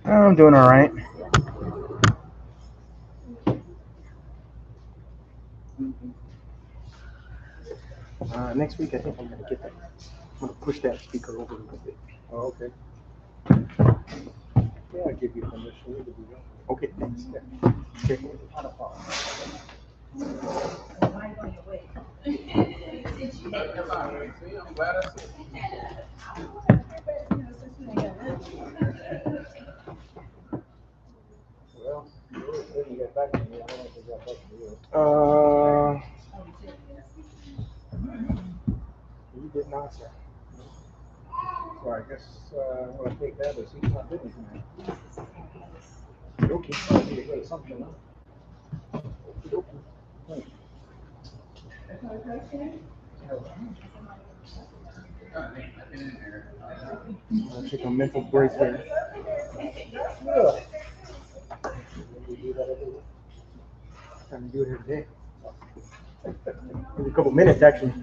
I'm doing all right. Next week, I think I'm gonna get that. I'm gonna push that speaker over a little bit. Oh, okay. Yeah, I'll give you permission to do that. Okay, thanks. Okay. I'm glad I said. Well, you get back to me. I don't know if they got back to you. You did not, sir. So I guess I'm gonna take that as he's not busy tonight. Okay. I need to get something up. I'll take a mental break here. Trying to do it every day. Every couple minutes, actually.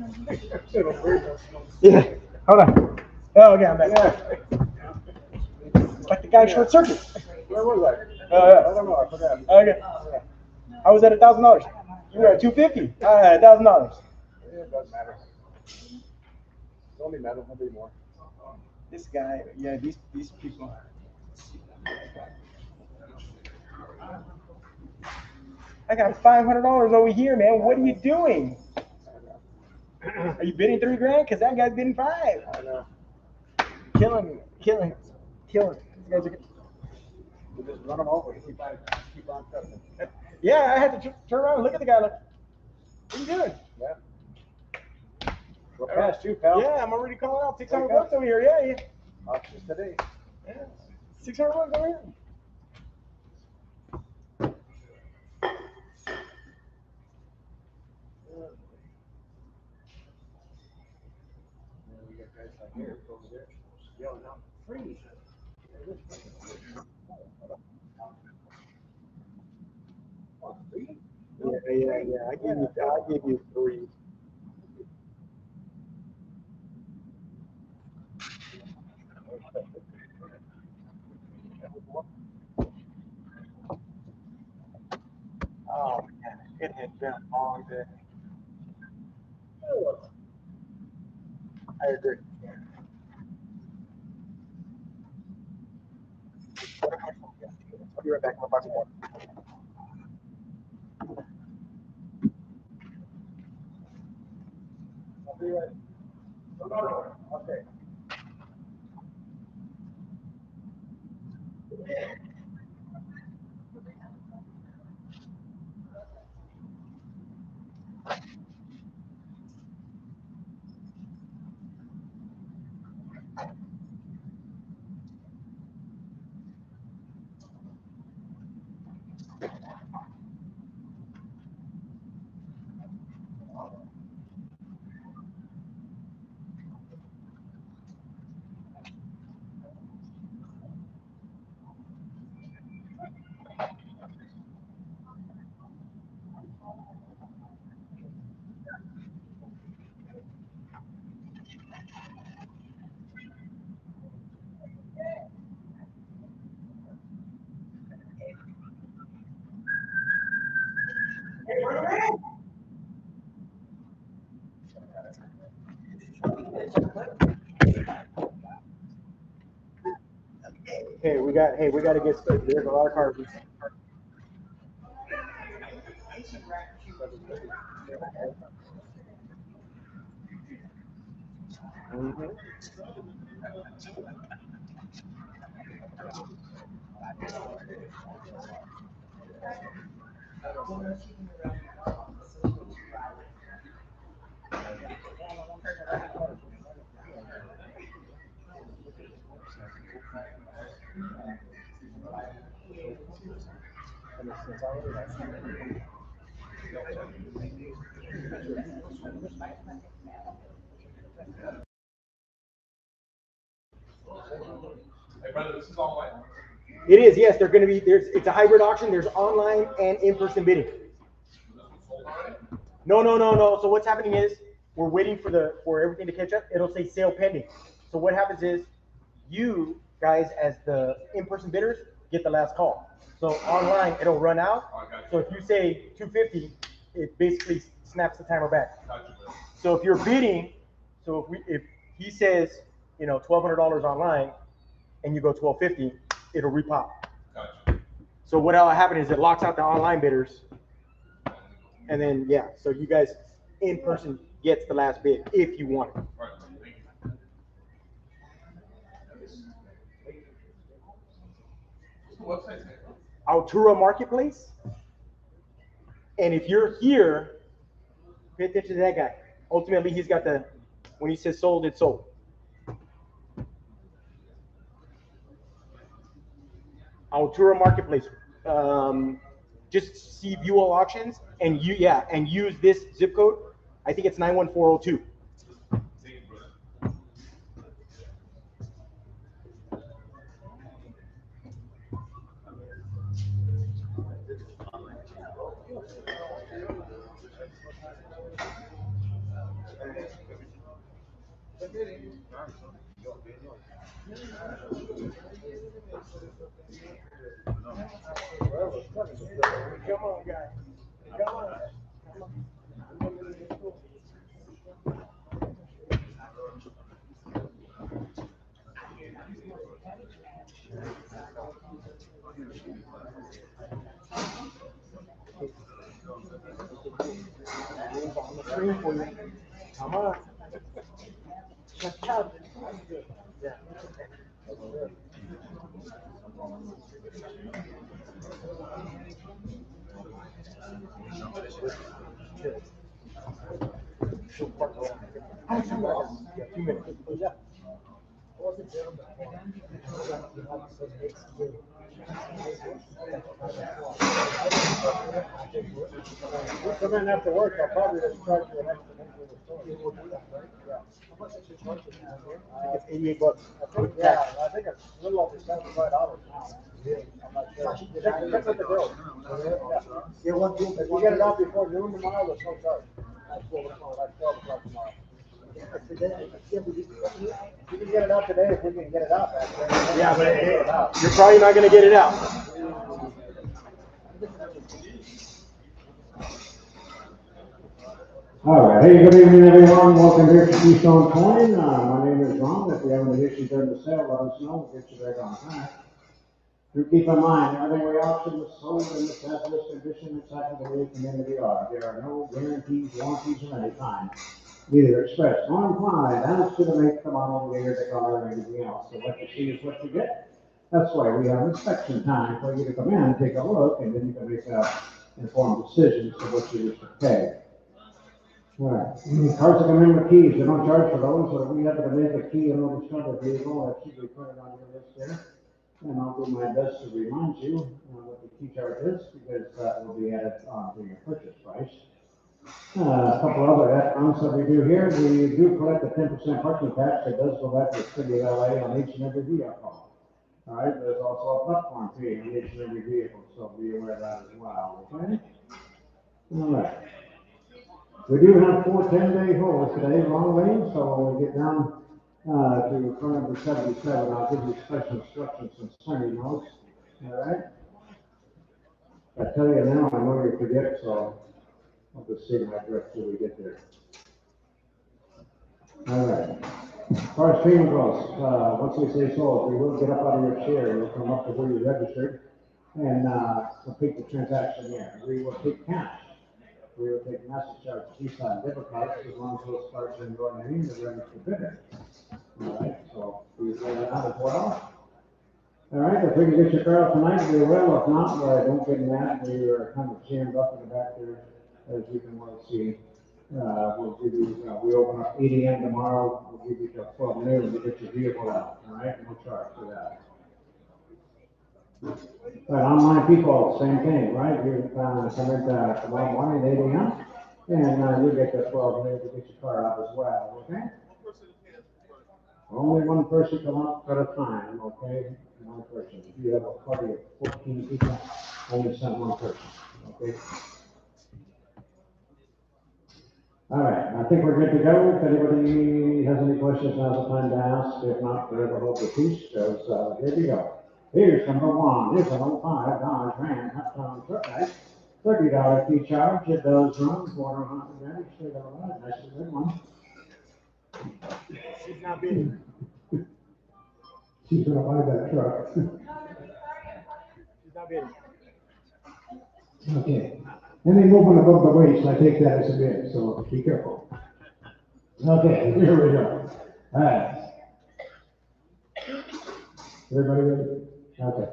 Yeah. Hold on. Oh, okay, I'm back. It's like the guy short circuit. Where was I? I don't know. I forgot. Okay. I was at $1,000. You were at $250. $1,000. It doesn't matter. It only matters a bit more. This guy, yeah, these people. I got $500 over here, man. What are you doing? Are you bidding $3,000? Cause that guy's bidding $5. I know. Killing. These guys are. You just run them over. Keep on cutting. Yeah, I had to turn around and look at the guy like, what are you doing? Yeah. We're past you, pal. Yeah, I'm already calling out $600 over here. Yeah. Not just today. Yeah. $600 over here. We got guys like here over there yelling out, freeze. Yeah. I give you 3. Oh man, it had been a long day. I agree. I'll be right back. I'll buy some more. I'll be right. Okay. Hey, we got to get started. There's a lot of cars. Mm-hmm. This is online. It is, yes. They're going to be, it's a hybrid auction. There's online and in-person bidding. No. So what's happening is we're waiting for everything to catch up. It'll say sale pending. So what happens is you guys, as the in-person bidders, get the last call. So online, it'll run out. So if you say 250, it basically snaps the timer back. So if you're bidding, if he says, $1,200 online, and you go 1,250, it'll repop. So what'll happen is it locks out the online bidders, and then so you guys in person gets the last bid if you want it. Altura Marketplace. And if you're here, pay attention to that guy. Ultimately, he's got when he says sold, it's sold. Altura Marketplace. Just see view all auctions and use this zip code. I think it's 91402. Come on, guys. Come on. Come on. Yeah. Come in after work, I'll probably just charge you an extra thing for the store. Yeah. How much is it charging? It's $88. I think it's a little over $75 now. I'm not sure. Check with the girls. If you get it out before noon tomorrow, there's no charge. That's 12 o'clock tomorrow. If you can get it out today, if we can get it out back there. Yeah, but you're probably not going to get it out. All right. Hey, good evening, everyone. Welcome here to Keystone Coin. My name is Ron. If you have any issues during the sale, let us know. We'll get you back on time. Do keep in mind, everything we auction is sold in the fabulous condition exactly the way it came into the yard. There are no guarantees, warranties of any kind. Neither express nor implied as to the make, the model, the year, the color, or anything else. So what you see is what you get. That's why we have inspection time for you to come in, take a look, and then you can make informed decisions to what you wish to pay. All right. Cars that come in with keys, they don't charge for those, so if we happen to make a key and undiscovered vehicle, that should be printed on your list there. And I'll do my best to remind you what the key charge is, because that will be added onto your purchase price. A couple other add-ons that we do here, we do collect a 10% parking tax that does go back to the city of LA on each and every vehicle. All right, there's also a platform fee on each and every vehicle, so be aware of that as well, okay? All right. We do have 4 10-day holds today, long range, so when we get down to front of the 77, I'll give you special instructions concerning those. All right? I tell you now, I know you forget, so I'll just see my drift till we get there. All right. As far as payment goes, once we say sold, we will get up out of your chair. You'll come up to where you registered and complete the transaction there. We will take cash. We will take master charge, Keystone debit cards, as long as those cards are in your name, they're ready for bidder. All right, so we will that out as well. All right, if we can get your car out tonight, we will. If not, don't get mad. We are kind of jammed up in the back there, as you can well see. We'll give you, we open up 8 a.m. tomorrow. We'll give you till 12 noon to get your vehicle out. All right, no charge for that. But online people, same thing, right? You come in tomorrow morning at 8 a.m. and you get the 12 noon to get your car out as well, okay? Only one person come up at a time, okay? One person. If you have a party of 14 people, only send one person, okay? All right, I think we're good to go. If anybody has any questions, now's the time to ask. If not, forever hold the peace, because, here we go. Here's number one. Here's an 05 Dodge Ram Uptown truck guy. $30 fee charge. It does run 400 damage. Straight all right. Nice and good one. She's not bidding. She's gonna buy that truck. She's not bidding. Okay. Any movement above the waist, I take that as a bid, so be careful. Okay, here we go. All right. Everybody ready? Okay.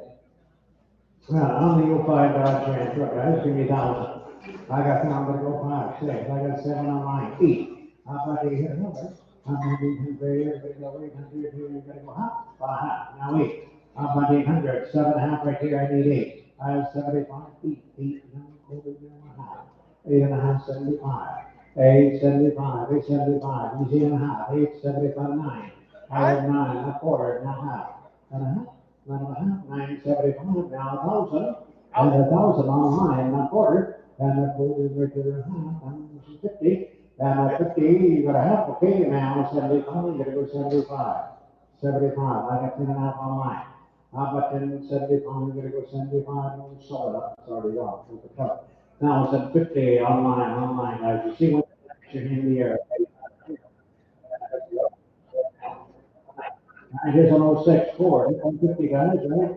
Well, on the 05 Dodge Ram truck, guys, give me 1,000. I got down to go 5, 6. I got 7 on line. 8. How about you hit another? How about 800? Here, go 800. Here, you gotta go half. 5. Now 8. How about 800? 7.5 right here. I need 8. I have 75. 8. 8. Now, quarter, now, a half. 8.5, 75. 8.75. 8.75. Easy and a half. 8.75, 9. I have 9. A quarter, now half. And a half. 9.75, now 1,000, and 1,000 online, and a quarter, and a quarter, regular half, and 50, and a 50, you got a half, okay, now 75, you gotta go 75, 75, I got 10.5 online. How about 10, 75, you gotta go 75, no, solid up, it's already off, with the truck. Now it's at 50 online, guys, you see what you're in the air. I just on 06 Ford, 50 guys, right?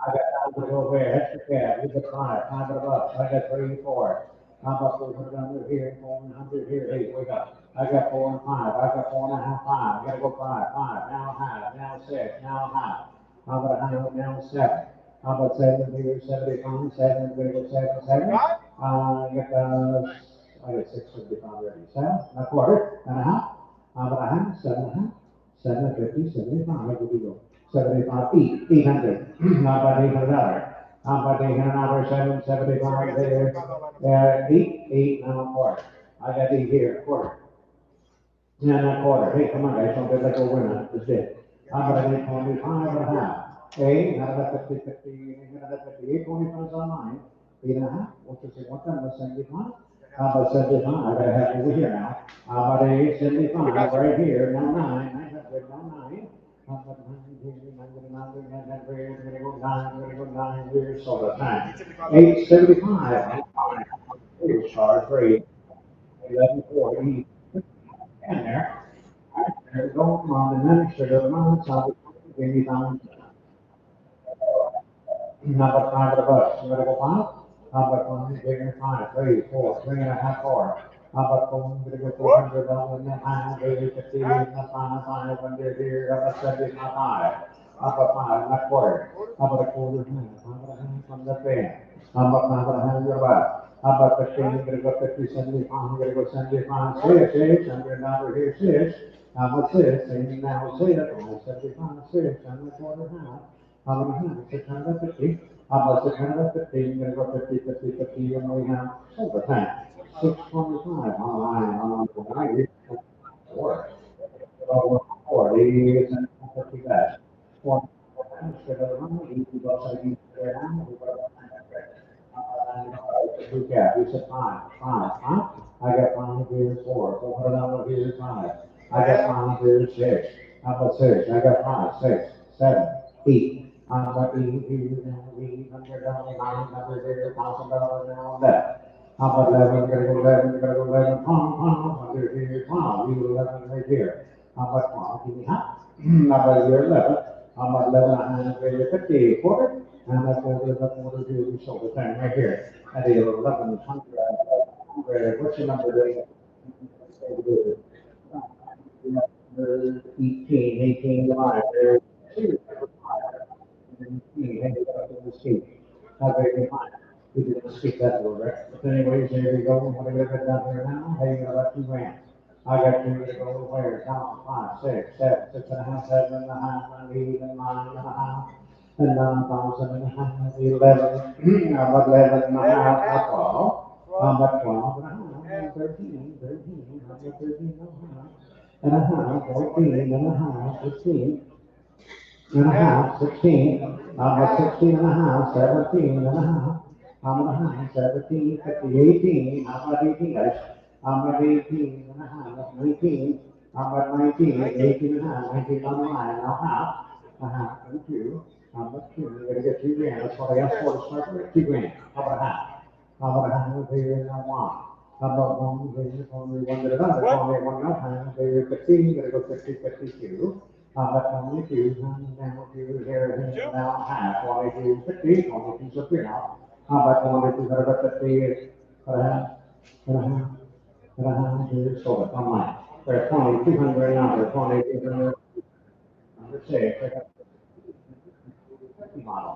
I got down to go where, extra cab, you got 5 at a buck, I got 3 and 4. How about 400 here, 400 here, 8, wake up. I got 4 and 5, I got 4.5, 5, gotta go 5, 5, now half, now 6, now half. How about a half, now 7. How about 7 here, 75, 7, gonna go 7, 7. I got 675 already, 7, a quarter, and a half. How about a half, 7.5, 750, 75, where do we go? 75, 800. How about $800? How about $800? 775 there. 8, now a quarter. I got 8 here, a quarter. And a quarter. Hey, come on, guys, don't get like a winner. It's it. How about 825 and a half? Hey, how about 50, 50, 850, 825 online. 8.5. What's this? What time was 75? How about 75? I gotta have over here now. How about 875 right here? Now 9, 900, now 9. How about 9 here? 900, 900, we're gonna go 9, we're gonna go 9 here. So that's 9. 875. Here's charge rate. 1140. And there. There we go. On the administrative amounts, I'll give you down. Number 5 of the bus. You ready to go 5? How about 1, bigger 5, 3, 4, 3.5, 4. How about 4, I'm gonna go 400 dollars and then 550, and then 500 here, how about 75. How about 5, not quarter. How about a quarter, how about a half on the band. How about 5 and a half your left. How about 15, I'm gonna go 50, 75, I'm gonna go 75, 6, I'm gonna number here 6. How about 6, and now 6, 75, 6, and a quarter half. How about a half, 650. How about 650? You're gonna go 50, 50, 50, and we have overtime. 625 online, right? 40, and 50 back. 40, instead of running, you go 70 there now. We said 5, 5, huh? I got 5 here, 4, $400 here, 5. I got 5 here, 6. How about 6? I got 5, 6, 7, 8. How about 8 here, now, $800, $900 here, $1,000 now, that. How about 11? Gotta go 11, gotta go 11, 100 here, 12, you 11 right here. How about 12? Give me half. How about your 11? How about 11 and a half, 50, quarter? And that's what we're doing, so the thing right here, at the 1100, what's your number there? 18, 18, line, there. 18, and it's up to the street. How very fine. We didn't speak that word, right? But anyways, there we go, what do we got down here now? Hey, you got about 2 grand. I got 2 to go where, down 5, 6, 7, 6.5, 7.5, 8, and 9.5. And 9,000 and a half, 11, about 11 and a half, 12, about 12 and a half, 13, 13, about 13 and a half. and a half, 14 and a half, 15 and a half, 16, about 16 and a half, 17 and a half, how about a half, 17, 50, 18, how about 18 guys, how about 18 and a half, 19, how about 19, 18 and a half, 19 on the line, now half, a half, and two, how about two, you're gonna get 2 grand, that's what I asked for to start with, 2 grand, how about a half, how about a half, here, now one. How about one, only one that another, only one no time, there 15, you're gonna go 50, 52. But 22, down to here, down half, 22, 50, 22, so here now. But 22, but 50, here, so it's online. There's 2,200 now, there's 2,200, say, model.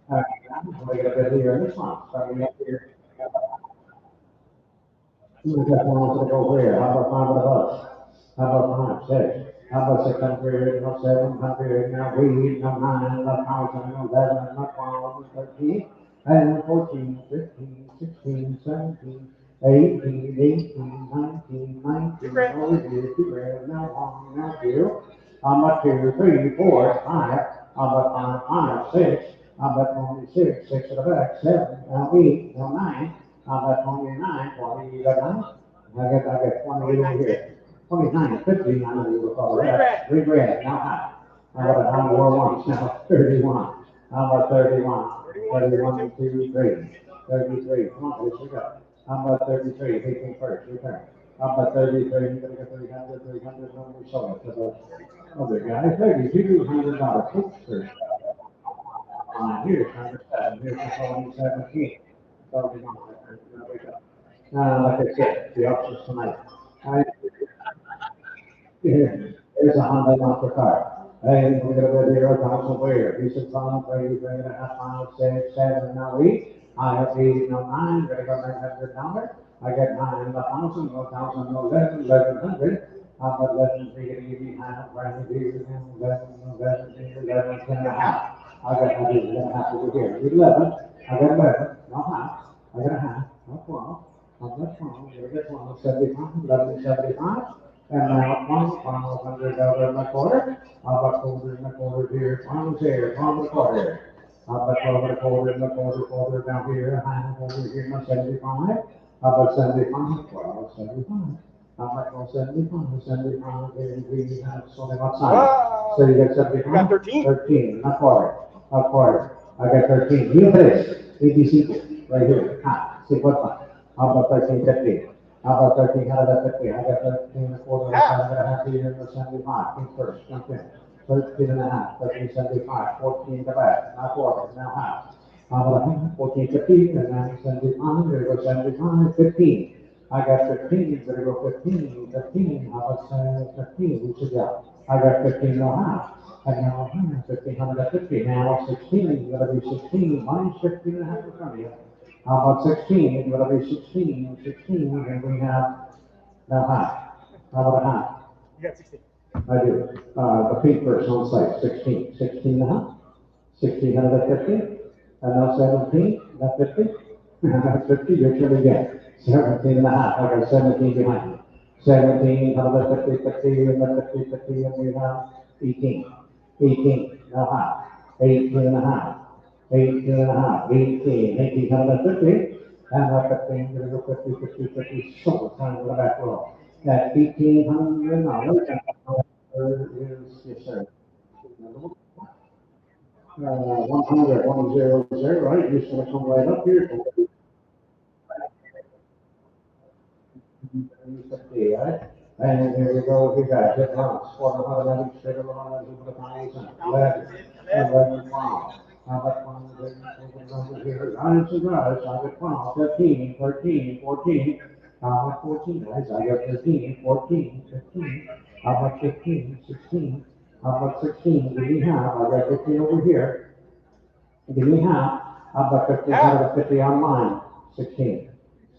We got a bit here in this one, starting up here. We got one to go here, how about 5 of us? How about 5, 6? How about 600, no 700, no 8, no 9, no 1,000, no 11, no 12, no 13, and 14, 15, 16, 17, 18, 18, 19, 19, over here, 2 grand, now 1, now 2, how about 2, 3, 4, 5, how about 5, 5, 6, how about 26, 6 at the back, 7, now 8, now 9, how about 29, 20, you got 9? I got 28 over here. 29, 50, I know you were called that. 3 grand, now how? How about how more ones now? 31. How about 31? 31, 2, 3. 33, come on, let's go. How about 33, 18 first, return. How about 33, you're gonna get 300, 300, no, we sold it to the other guy. $3,200 picture. Here's number 7, here's the phone 17. Like I said, the options tonight. Here's a Honda Elantra car. Hey, we're gonna go here, Council Ware. He said, "Fine, 3.5 miles, 6, 7, now 8. I have 8, no 9, we're gonna go $900. I get 9, no 1,000, no 1,000, no 11, 1,100. How about 11, we're gonna give you half, right here, 11, no 11, 11, 10 and a half. I got 100 over here. 11, I got 11, no half. I got a half, no 12. I got 12, I got 12, 75, 11, 75. And now $1,200 and a quarter. How about quarter and a quarter here? 1 here, 1 and a quarter. How about 12 and a quarter and a quarter down here, half over here, no 75. How about 75? 12, 75. How about 12, 75, 75, and we have so about sign. So you got 75? You got 13? 13, not quarter, not quarter. I got 13. You this, ABC, right here, see what one? How about 13, 15? How about 13 out of that 50? I got 13 and a quarter, so I'm gonna have to use the 75. King first, jump in. 13 and a half, 13, 75, 14 to back, now quarter, now half. How about 14, 15, and now 75, there go 75, 15. I got 15, there go 15, 15, how about 15, we should go. I got 15 no half. And now 15, how about 50? Now 16, it's gonna be 16, minus 15 and a half in front of you. How about 16? It's gonna be 16, 16, and we have now half. How about a half? You got 16. I do. The pink person on site, 16, 16 and a half. 16 out of that 50. And now 17, that 50. That's 50, you're trying to get 17 and a half. I got 17 behind you. 17 out of the 50, 50, and the 50, 50, and we have 18. 18, now half. 18 and a half. 18 and a half, 18, 18 out of the 50, and that 15, you're gonna go 50, 50, 50, so much time in the back row. At $1,800, is, yes, sir. 100, 100, right? You're just gonna come right up here. 50, right? And here we go, we got hit runs, 400, straight around, over the eyes, and 11, 12. How about 1 here? Nine cigars, I got 12, 13, 13, 14. How about 14, guys? I got 13, 14, 15. How about 15, 16? How about 16? Give me half. I got 15 over here. Give me half. How about 15 out of the 50 on mine? 16.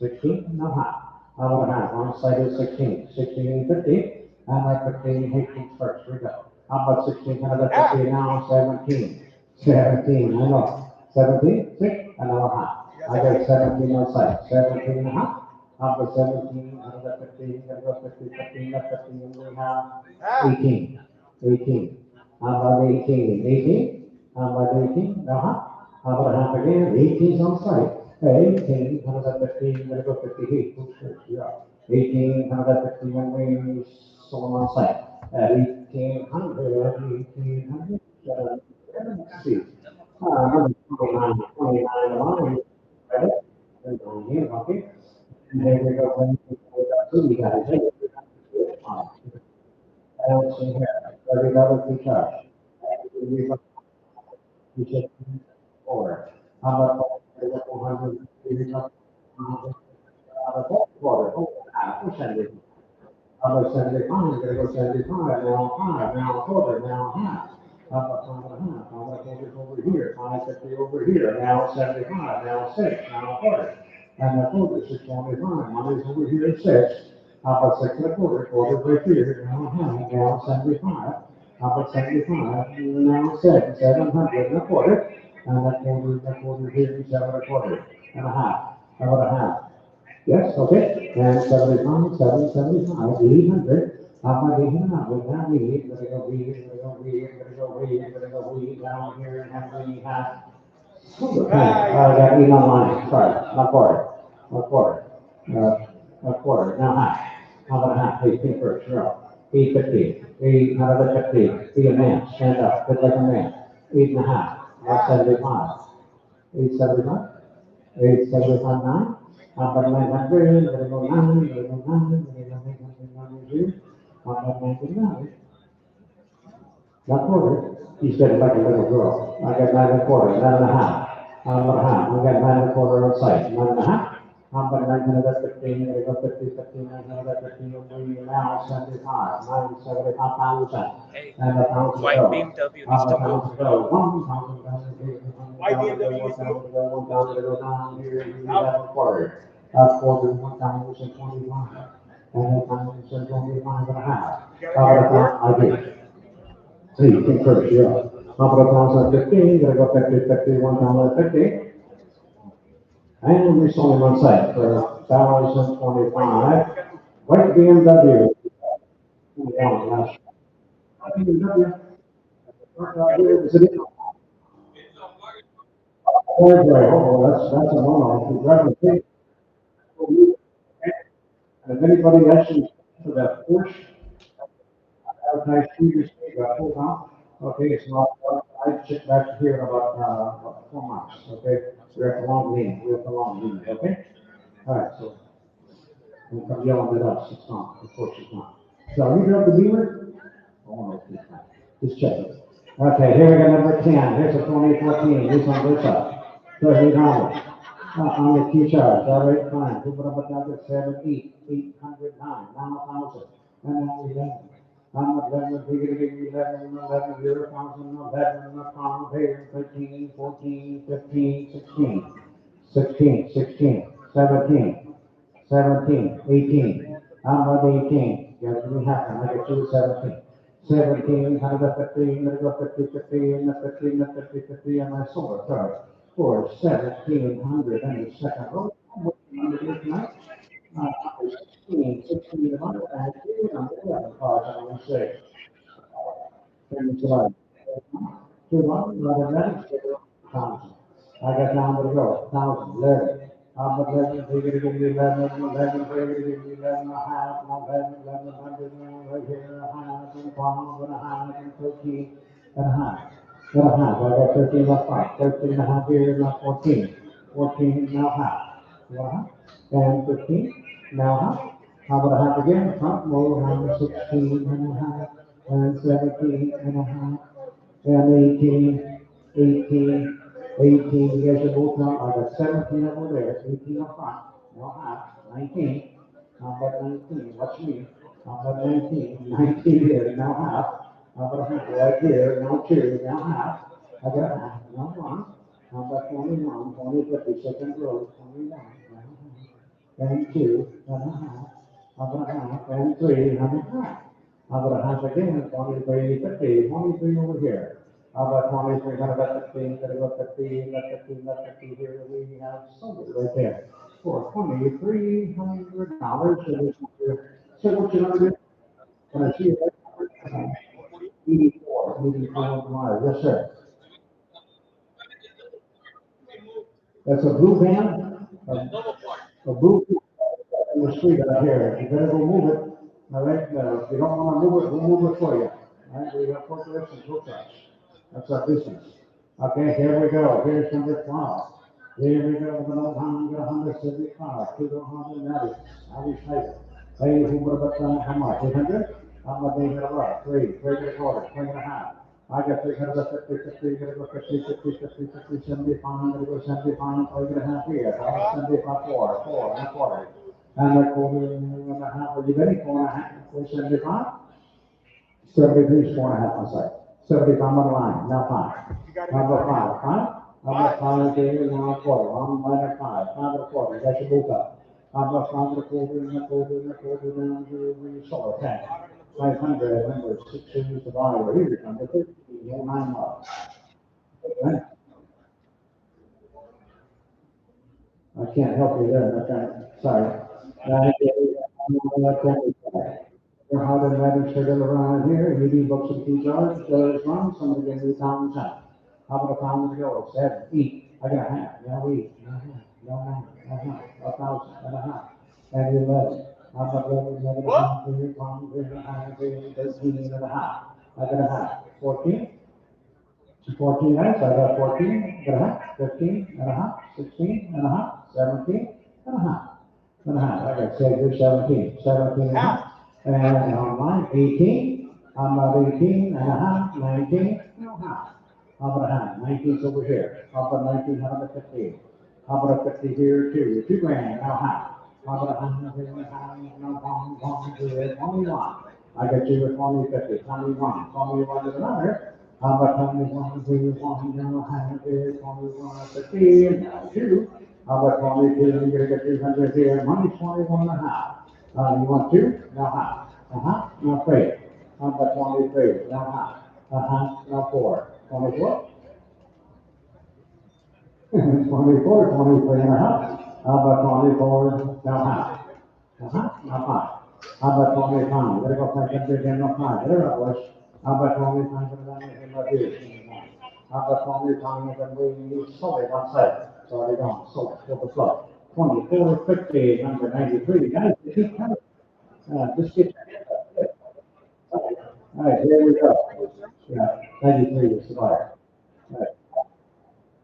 16? No half. How about a half? One side is 16. 16 and 50. How about 15? 18 first. Here we go. How about 16 out of the 50 now? 17. 17, I know. 17, 6, and now a half. I got 17 on site. 17 and a half. How about 17 out of the 15, gotta go 50, 15, left 15, and we have 18, 18. How about 18? 18? How about 18? Uh-huh. How about a half again? 18's on site. Hey, 18, how about 15? Gotta go 58. Yeah. 18, how about 50 when we sold on site? At 1800, 1800. Let's see. Number 29, 29 line. Right? And on here, okay? And then we go, we got two guys. Hey, else in here, $30 to charge. We said, or, how about, 400, quarter, we'll send it. How about 75, gonna go 75, now 5, now quarter, now half. How about 5 and a half, how about over here, 550 over here, now 75, now 6, now a quarter. And the quarter, 625, money's over here at 6. How about 6 and a quarter, quarter right here, now a half, now 75. How about 75, now 6, 700 and a quarter. And that quarter here, 7 and a quarter, and a half. How about a half? Yes, okay, and 75, 775, 800, how about 800, we have weed, we're gonna go weed, we're gonna go weed, we're gonna go weed, we're gonna go weed, down here, and have we have. Okay, I got eight on line, sorry, not quarter, not quarter, a quarter, now half, how about a half, 18 first, you're up, 850, 8, how about 50, be a man, stand up, fit like a man, 8.5, now 75, 875, 875, 9. But my hundred, gonna go 9, gonna go 9, gonna go 9, 199. Not quarter. He said it like a little girl. I got 9 1/4, 9.5. How about a half? I got 9 1/4 on site. 9.5. How about 915? Gonna go 50, 15, 915. We now 75, 975,000. And a thousand White go. BMW How needs to about move. 1,000 go? 1,000, White BMW needs to move. 1,000 to go down here. You have a quarter. A quarter, 1,025. And 1,025 and a half. How about I did. See, you can first, yeah. How about 1,015? Gonna go 50, 50, 1,050. And we sold him on site for 1,025. White BMW. Yeah, BMW. Is it? That's a no-no. Congratulations. And if anybody actually for that Porsche, advertised previously, got pulled out. Okay, it's not, I checked back here in about 4 months, okay? We're at the long lane, we're at the long lane, okay? All right, so, don't come yelling at us, it's not, of course it's not. So, you drove the Beamer? Oh, no, it's not. Just check it. Okay, here we go, number 10, here's a 2014, Nissan Versa, $38. On the key charge, all right, fine, who put up a target, 7, 8, 809, now 1,000, and now 11. I'm not 11, we're gonna give you 11, 11, 0,000, 11, a pound, here, 13, 14, 15, 16, 16, 16, 17, 17, 18. How about 18? Yes, we have them. I get you 17. 17, how about 15? Let go 50, 50, and the 15, the 50, 50, and my solar charge for 1,700 and the second row. What do you do tonight? 16, 16 of my and 11 cars on the six. And July. 2, 11, thousand. I got down to go, 1,000, 11. How about 11, we're gonna give you 11, 11, we're gonna give you 11 and a half, 11, 11, 100, right here, a half, and 12, and a half, and 13, and a half. And a half, I got 13 left, 5, 13 and a half here, now 14, 14, now half. One, and 15, now half. How about a half again, front, row, around 16 and a half, and 17 and a half, and 18, 18, 18, you guys are both now, I got 17 over there, 18 up front, no half, 19, how about 19, watch me, how about 19, 19 here, now half, how about a half right here, now 2, now half, I got a half, now 1, how about 21, 20, 50, second row, 21, now half, and 2, and a half, how about a half, and 3, and a half. How about a half again, 23, 50, 23 over here. How about 23, how about 15, gotta go 15, got 15, got 50 here, we have somebody right there. for $2,300. So what you gonna do? Can I see it? 84 tomorrow. Yes, sir. That's a blue van, a blue in the street out here. You better go move it. All right, if you don't wanna move it, we'll move it for you. All right, we have forklifts and tow trucks. That's our business. Okay, here we go. Here's number 12. Here we go with an old Honda 175, 290. How excited. Hey, who would have done how much? 800? How much they got about? Three and a quarter, 3.5. I got 350, 50, gonna go 50, 50, 50, 50, 75, gonna go 75, 3.5 here. 75, four and a quarter. And a quarter and a half. Are you ready? 4.5, 475? 73 is 4.5, I'm sorry. 75 on the line, now 5. How about 5? 5? How about 5 here, now a quarter. On the line at 5. 5 and a quarter. That should move up. How about 5 and a quarter, and a quarter, and a quarter, down to the solar tank. 500, number 6 is the value. Here, number 13, 9 miles. Right? I can't help you there, okay? Sorry. You're hard and ready to get around here. You need books and key jars, as long as somebody gets £2 out. How about £1 to go? 7, eat. I got a half. No eat. No, 1,000 and a half. And 11. How about 11, 13 and a half. I got a half. 14. 14 nights, I got 14 and a half, 15 and a half, 16 and a half, 17 and a half, and a half. I got say you're 17, 17 and a half. And online, 18, I'm about 18 and a half, 19 and a half. How about a half? 19's over here. How about 19, how about 15? How about a 50 here too? 2 grand, now half. How about a hundred here, no, 21. I got you with 20, 50, 21. 21 is another. How about 21, 21, now half here, 21, 50, and now 2. How about 22, you're gonna get 200 here, money's 21 and a half. You want 2? Now half. Now 3. How about 23? Now half. Now 4. 24? 24, 23 and a half. How about 24? Now half. Now 5. How about 25? Gotta go find something again, no 5. There it was. How about 25? How about 25? And we sold it on site. So they don't sold it for the flow. 24, 50, number 93. Guys, keep coming. Just get all right, here we go. Yeah, 93 is the buyer. All right,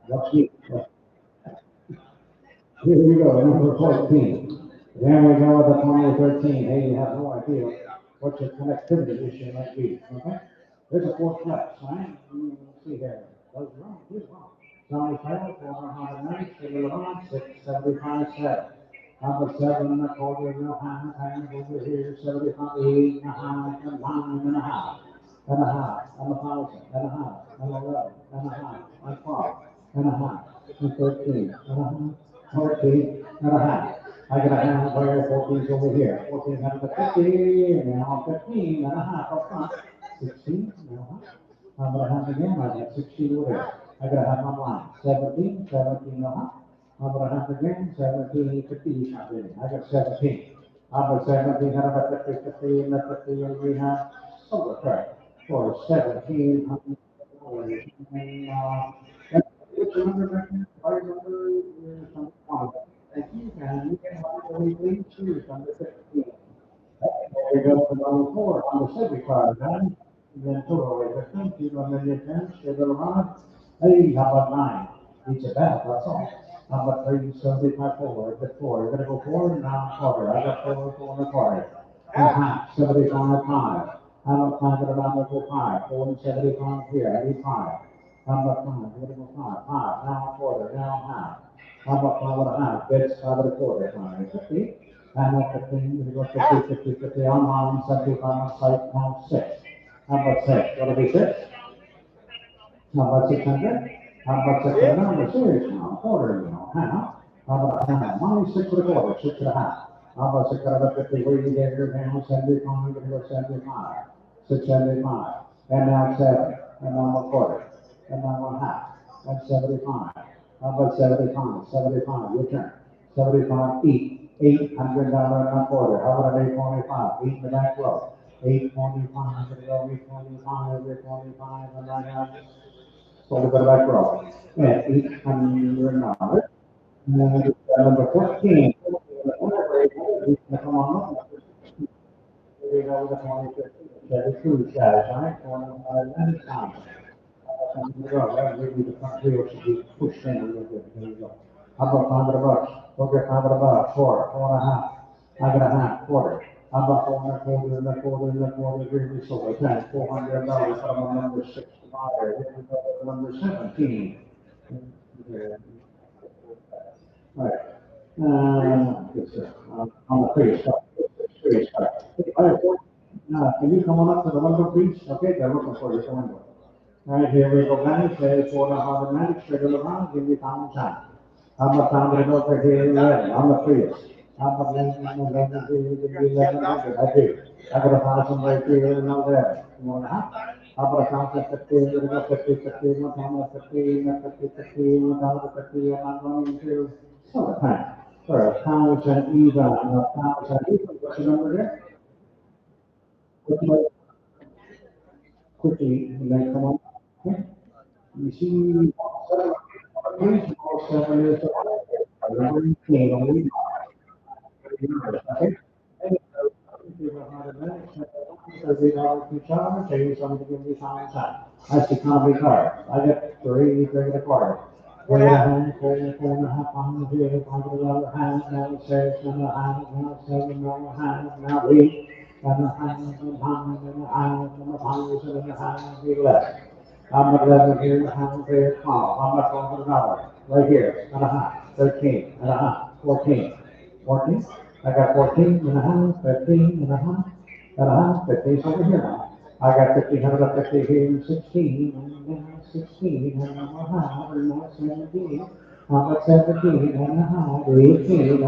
let's see. Here we go, number 14. Then we go with the 2013. Hey, you have no idea what your connectivity issue might be, okay? There's a 4 flex, right? Let's see here. Those wrong, who's wrong? 75, 490, 675, 7. How about 7 and a quarter, no half, over here, 75, 8 and a half, and 9 and a half, and a half, and 1,000, and a half, and 11, and a half, and 12, and a half, and 13, and a half. 14 and a half. I got a half where 14's over here. 14 out of the 50, and now 15 and a half up front. 16 and a half. I'm gonna have again, I got 16 over there. I got a half on line. 17, 17 and a half. I'm gonna have again, 17, 50, I got 17. How about 17 out of the 50, 50 and the 50, and we have solar track for 1700. What's your number back there? Our number is something. Thank you, and you can have a weekly choose on the 15th. There we go for number 4 on the Civic card, guys. And then total rate 15, 2 million 10, sugar around. Hey, how about 9? Each of that, that's all. How about 3, 75, 4, the 4. You're gonna go 4, now quarter. I got 4, 4 and a quarter. And a half, 75, 5. How about 5 and around, go 5. 4 and 75 here, I need 5. How about 5? What about 5? 5, now a quarter, now half. How about 5 and a half? That's 5 and a quarter. 5, 50. And now 15, we go 50, 50, 50 online, 75 on site, now 6. How about 6? What do we 6? How about 600? How about 600? Number 6 now, quarter, half. How about half? Money 6 and a quarter, 6 and a half. How about 650? Where you get here now, 75, we go 75. 675. And now 7. And now a quarter. And now 1/2. And 75. How about 75? 75, your turn. 75 each, $800 and a quarter. How about an 825? Eat in the back row. 825, gonna go 825, 825, and I have, so we go to the back row. Yeah, $800. And then number 14, come on up. Here we go with the 2050. Chevy Cruise guys, all right? 495, time. There you go. That maybe the front wheel should be pushed in a little bit. There you go. How about $500? Go get $500. Four and a half. I got a half, quarter. How about 4 and a quarter, and a quarter, really so we can $400 from number 65. Here we go with number 17. Right. Yes, sir. On the face. Face. All right. Can you come on up to the window, please? Okay, they're looking for you at the window. All right, here we go, guys. For the automatic, straight around, give me time. I'm a pound of milk right here, 11. I'm the Prius. I'm a 1100. I do. I got 1,000 right here and over there. You want to have? How about 1,050, 50, 50, 1,050, 50, 50, 1,050, and I'm going to summertime. For 1,000 even, 1,000 even. What's the number there? Quickly, and then come on. Okay. You see, please, all 7 years old. Remember, you can't only okay? That's the economy card. I got 3 regular cards. 4.5, 4.5, here, $5, now 6, now 7, now 8, and less. I'm at 11 here, here, 12. I'm at $400. Right here, and a half, 13, and a half, 14. 14. I got 14 and a half, 13 and a half, 15 over here now. I got 1,550 here, 16, and now 16 and a half, and now 17. I'm at 17 and a half, 18 and a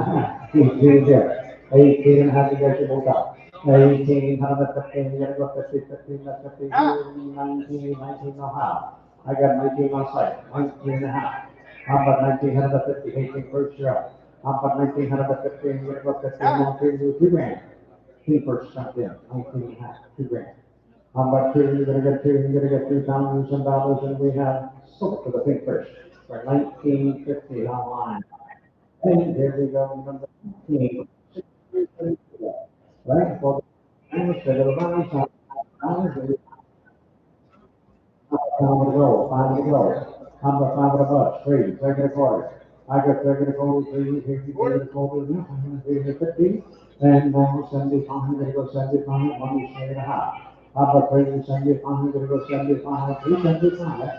half, 18 there. 18 and a half, you guys should both out. 18, 115, you gotta go 50, 15, that's 50 here, 19, 19 and a half. I got 19 on site, 19 and a half. How about 1950, 18 first year? How about 1950, you gotta go 15, 19, 2 grand. 2 first jumped in, 19 and a half, 2 grand. How about 2, you're gonna get 2, you're gonna get $2,000, and we have sold for the pink first. For 1950 online. And here we go, number 15. Right? For the instead of around, $5 to go, $5 to go. I'm the $5 3, regular quarters. I got regular quarters, 3, 50, regular quarters, 350, and now 75, I'm gonna go 75, 1 and a half. How about 375, I'm gonna go 75, 375.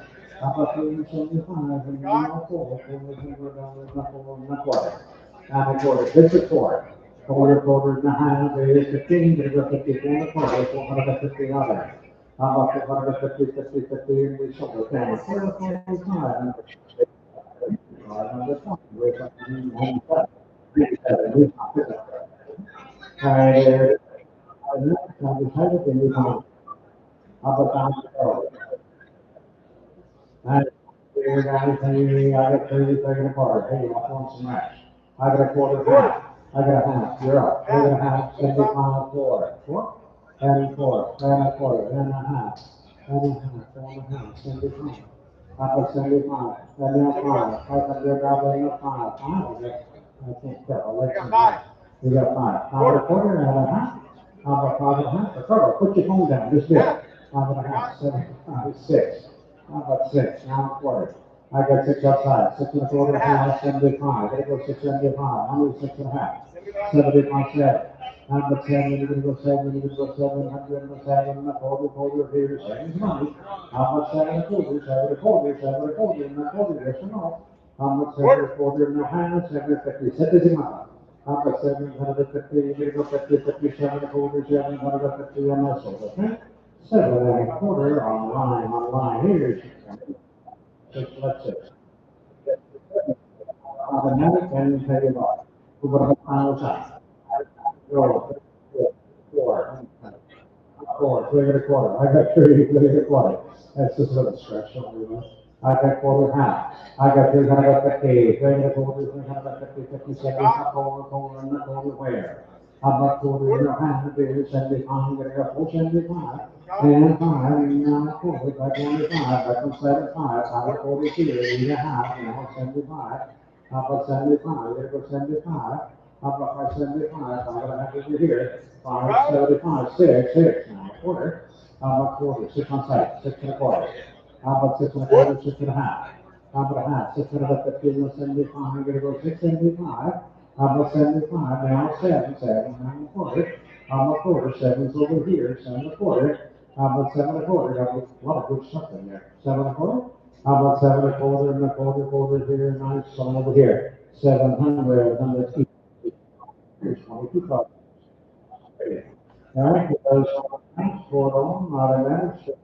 How about 375, and now 4, and a quarter. And a quarter, this is 4. Quarter and a half, is 15, there's a 54 and a quarter, $450. How about 450, 50, 50, and we sold it down. 445. How about here, guys, hey, I got 30 seconds apart. Hey, I want some match. I got a quarter half. I got a half. You're up. I got a half. 75, 4. 4? And 4. And a quarter. And a half. And a half. And a half. 75. How about 75? And now 5. $500 and a 5. 5. I can't tell. Let's see. You got 5. 5 and a quarter and a half. How about 5 and a half? A quarter. Put your phone down. Just do it. 5 and a half. 7, 5, 6. How about 6? Now a quarter. I got 6 outside. 6 and a quarter, 75. Gotta go 675. I'm with 6 and a half. 75, 7. How about 7? You're gonna go 7. You're gonna go 700 and 7 and a quarter here. 7 is money. How about 7 and a quarter? 7 and a quarter, 7 and a quarter, and a quarter. Yes or no? How about 7 and a quarter and a half? 7 and 50. 7 is money. How about 750? You're gonna go 50, 57 and a quarter, 750 and a sold. Okay? 7 and a quarter online. Here's let's see. Automatic and pay it off. We're going to final time. Four, 4, 3 and a quarter. I got 3 and a quarter. That's just a little stretch on me. I got quarter half. I got 350, 350, 350, 50, 70, quarter, and a quarter where? How about quarter, you know, half of it is 75, get a full 75, and 5, and now quarter, by 25, by 75, how about 40 here, and a half, now 75, how about 75, get a 75, how about 575, how about I have to do here, 575, 6, now quarter, how about quarter, 6 on site, 6 and a quarter. How about 6 and a quarter, 6 and a half? How about a half? 6 and about 15, 75, I'm gonna go 675. How about 75? Now 7, 7, 9 and a quarter. How about quarter? 7's over here, 7 and a quarter. How about 7 and a quarter? Got a lot of good stuff in there. 7 and a quarter? How about 7 and a quarter and a quarter, quarter here, nice, some over here. 700, 100, here's 22 bucks. All right, those for on, not a minute.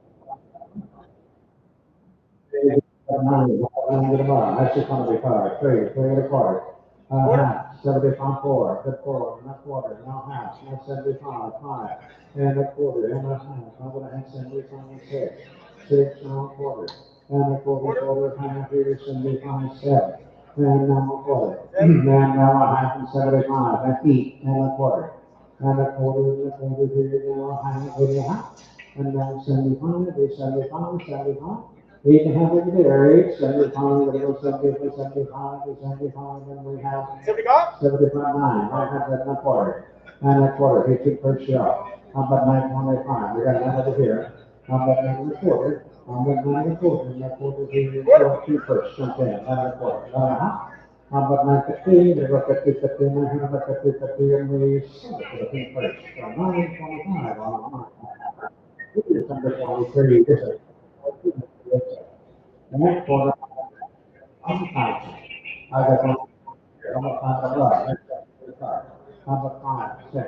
That's just gonna be five, three and a quarter. Half, 75, 4, good 4, and a quarter, now half, now 75, 5, and a quarter, and a half, I'm gonna have 75, 6, 6, now a quarter, and a quarter, quarter, half, here, 75, 7, and now a quarter, and now a half, and 75, that's 8, and a quarter, here, now a half, and a half, and now 75, 75, 75. 8 and a half over there, 8, 75, we're gonna go 75, 75, 75, and we have 75, 9, 900 and a quarter, and a quarter, 18 per shot. How about 925? We got 9 over here. How about 9 and a quarter? How about 9 and a quarter? And that quarter is 2 first, 10, 9 and a quarter. How about 950? We go 50, 50, 900, 50, 50, and we sell it to the first. So 925 on the number 23. This is the next quarter, I'm I got one. I'm a how about 5, 6?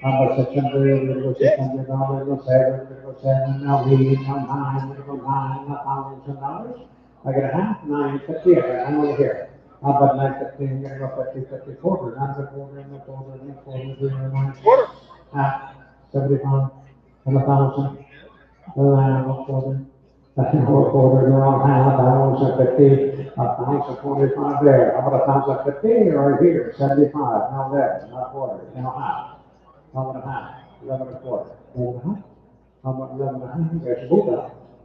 How about 600, little 600 dollars, little 7, now we, now 9, little 9, $1,000. I got a half, 950, I got 9 over here. How about 950, I'm gonna go 50, 50, quarter, not a quarter, and a quarter, and a quarter, and a quarter. Half, 75, and 1,000, quarter. Quarter, now half, 1,050, 1,045 there. How about 1,050 or here, 75, now there, now quarter, now half. How about a half, 11 and a quarter, 11 and a half. How about 11 and a half? There's a bit.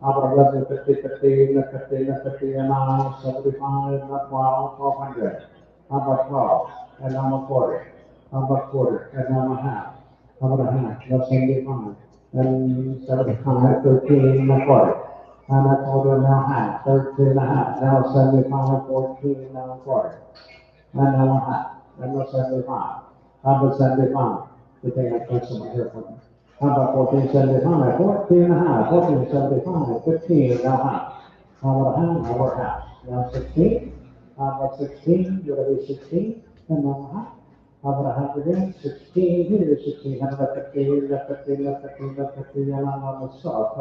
How about 11, 50, 50, 50, 50, and now 75, not 12, 1,200. How about 12, and now a quarter. How about quarter, and now a half. How about a half, that's 75, and 75, 13 and a quarter. And a quarter, now half, 13 and a half, now 75, 14, now a quarter. And now a half, and now 75. How about 75? We think I put someone here for me. How about 1475, 14 and a half, 1475, 15, now half. How about a half? Now we're half. Now 16. How about 16? You're gonna be 16, and now a half. How about a half again? 16 here, 16, how about 15, left 15, left 15, left 15, and I'm on the south.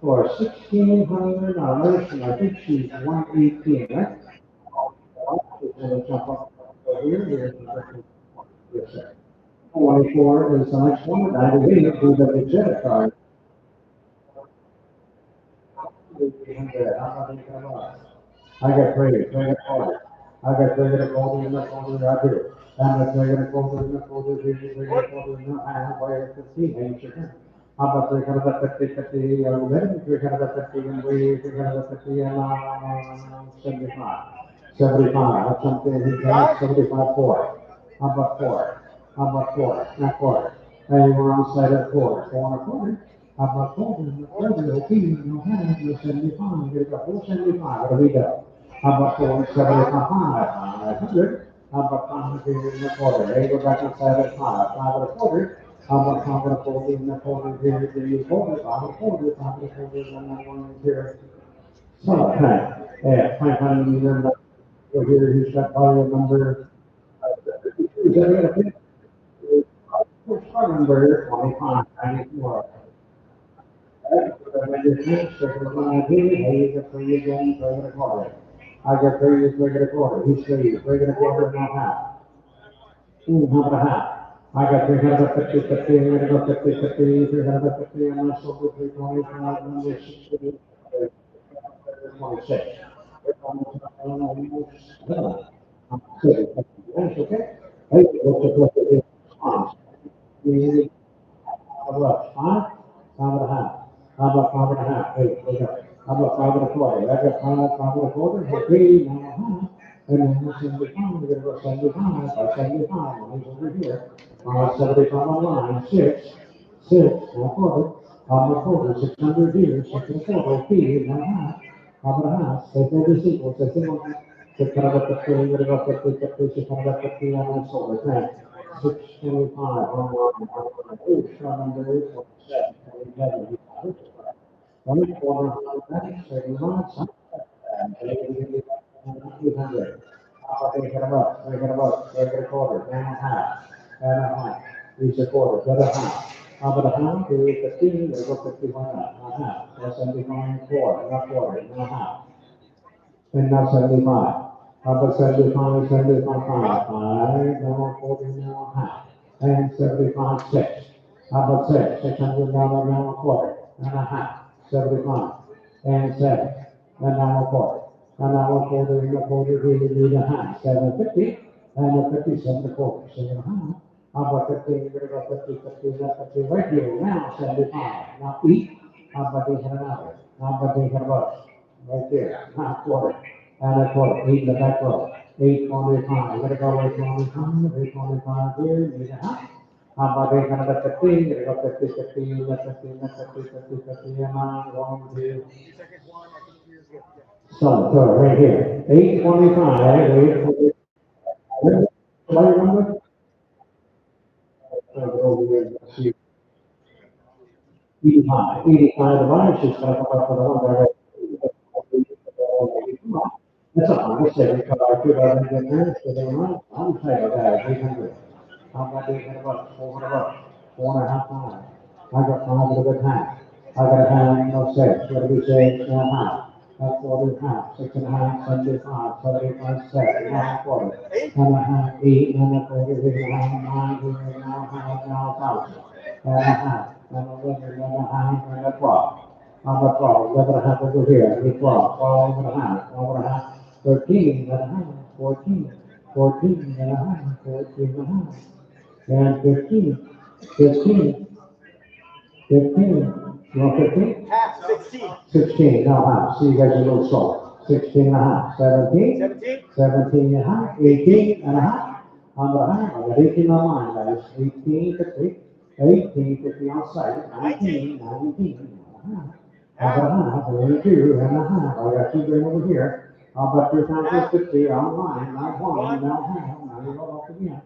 For $1,600, and I think she's 118, right? And jump up here, yes, sir. 24 is the next one, 98 is the legit card. I got three, three quarter. I got three and a quarter and a quarter, I do. And a three and a quarter and a quarter, three and a quarter, and a half, by 15, and chicken. How about 350, 50, 11, 350, and we, 350, and 75. 75, that's something he got, 75, 4. How about 4? How about 4? Not quarter. And we're on side at 4, 4 and a quarter. How about 4? Okay, no half, no 75, there's a whole 75, what do we do? How about 4, 75, 500? How about 500 and a quarter? They go back inside at 5, 5 and a quarter. How about 5 and a quarter and a quarter here, 3 quarter, 5 and a quarter, 5 and a quarter, and then 1 here. So, okay, yeah, 500 and over here, he's got volume number. Is that it? Number 25, 94. I got 3 is regular quarter. He's 3 is regular quarter and a half. How about a half? I got 350, 50, I'm gonna go 50, 50, 350, and I'm also good 325, number 60. 26. Okay? Hey, what's the plus of this? How about 5? 5.5. How about 5.5? Hey, wake up. How about 5.25? I got 5.25. Hey, 3, 9.5. And then 75, we're gonna go 75, 75, money's over here. 75 on line, 6, now quarter, on the quarter, 600 here, 6.25, fee, 9.5. How about a half? Say 30 sequels, say single. 650, we're gonna go 50, 650 on the shoulder, thanks. 625 on the 8, number 8, 27, 1 quarter, 7 800. Take it about, take it about, take it a quarter, and a half, and a half, reach a quarter, get a half. How about a half, do 15, they go 51, a half, that's 75, quarter, and a quarter, and a half. And now 75. How about 75, 75, 5, now 40, now a half. And 75, 6. How about 6, 600, now a quarter, and a half, 75. And 7, and now a quarter. And now a quarter, and a quarter, and a half, 750, and a 57 a quarter, 7.5. How about 50, you're gonna go 50, 50, 50, right here, now 75. Now eat. How about they hit another? How about they hit a bus? Right there, not quarter, and a quarter, 8 in the back row, 825, let it go 825, 825 here, need a half. How about 815, let it go 50, 50, let 50, let 50, 50, 50, and I'm going to. So, right here, 825, 825. Somebody remember? Over here, let's see. 85, 85 divided, she's gonna come up with a number. That's a hundred, seventy, because I could have been there, so they were, I'm tired of that, 800. How about 800 bucks, 400 bucks, 4.5 times. I got 5 with a good half. I got a half, no 6, what do we say, 6.5. That's 4.5, 6.5, 75, 75, 7, now a quarter. 1.5, 8, and a quarter, 8.5, 9, 8.5, now 1,000. And a half, and a 11, and a half, and a 12. I'm a 12, 11.5 over here, 12, 12 and a half, 12 and a half, 13 and a half, 14, 14 and a half, 14 and a half, and 15, 15, 15, you want 15? Half, 16. 16, no half, see you guys are a little slow. 16 and a half, 17, 17. 17 and a half, 18 and a half, on the half, I got 18 on line, guys, 18, 50, 18, 50 on site, 19, 19 and a half. How about a half, 22 and a half, I got 2 grand over here. How about 3 times 50 on line, now 1, now half, now you go off again.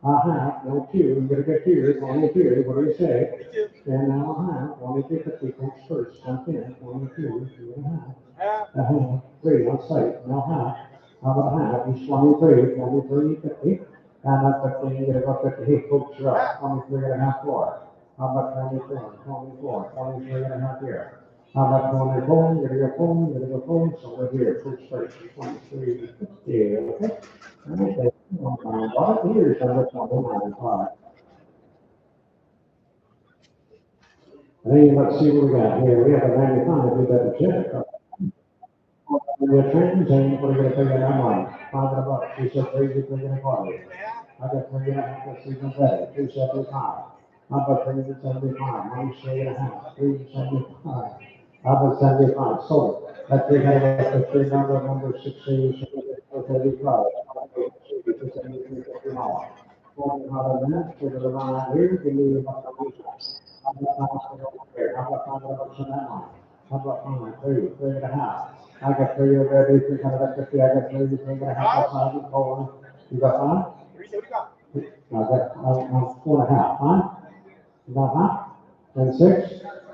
A half, no 2, you gotta get 2, 22, what do you say? 22. And now a half, 22, 50, comes first, jump in, 22, 2 and a half. Half. A half, 3 on site, now half. How about a half, he's 23, 23, 50. And that's 50, you gotta go 50, hey, folks, you're up, 23 and a half floor. How about 24, 24, 23 and a half here. How about 24, you're gonna go home, you're gonna go home, so we're here, folks, first, 23, 50, okay? Okay, here's number 29, 5. Hey, let's see what we got here. We have a 95, we better check. We're transiting, we're gonna figure that out. 500 bucks, 273, we're gonna call it. I got 3.5, that's even better, 275. How about 375, minus 3.5, 375. How about 75, sold. That's 300, number 60, 35. 273, going out of that, to the line here, give me about the how about 500 bucks on that line? How about 3, 3.5? I got 3 over there, 350, I got 3, 3.5 outside the pole. You got 5? I got, I'm 4.5, 5? You got 5? And 6?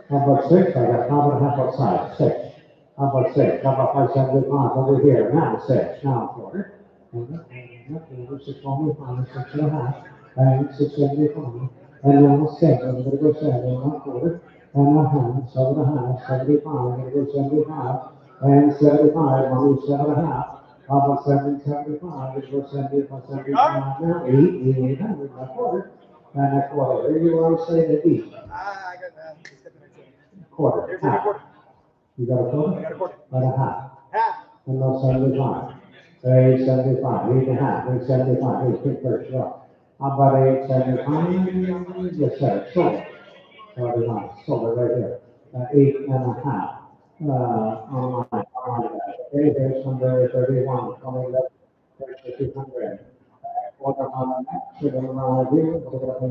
How about 6? I got 5.5 outside, 6. How about 6? How about 575 over here? Now 6, now 4. And 625, 6.5, and 675. And now 7, I'm gonna go 7, 1/4, and a half, 7.5, 75, I'm gonna go 75, and 75, I'll do 7.5. How about 775, let's go 75, 75, now 8, 800, 1/4, and a quarter. Where do you want to say the E? I got Quarter, Here's half. quarter. You got a quarter? I got a quarter. And a half. and no 75. 875, 8.5, 875, 8 first, yeah. How about 875? Yes, sir, sold. 79, sold it right here. 8.5. Okay, here's number 31, coming up, 200. What about that? Should I do? What about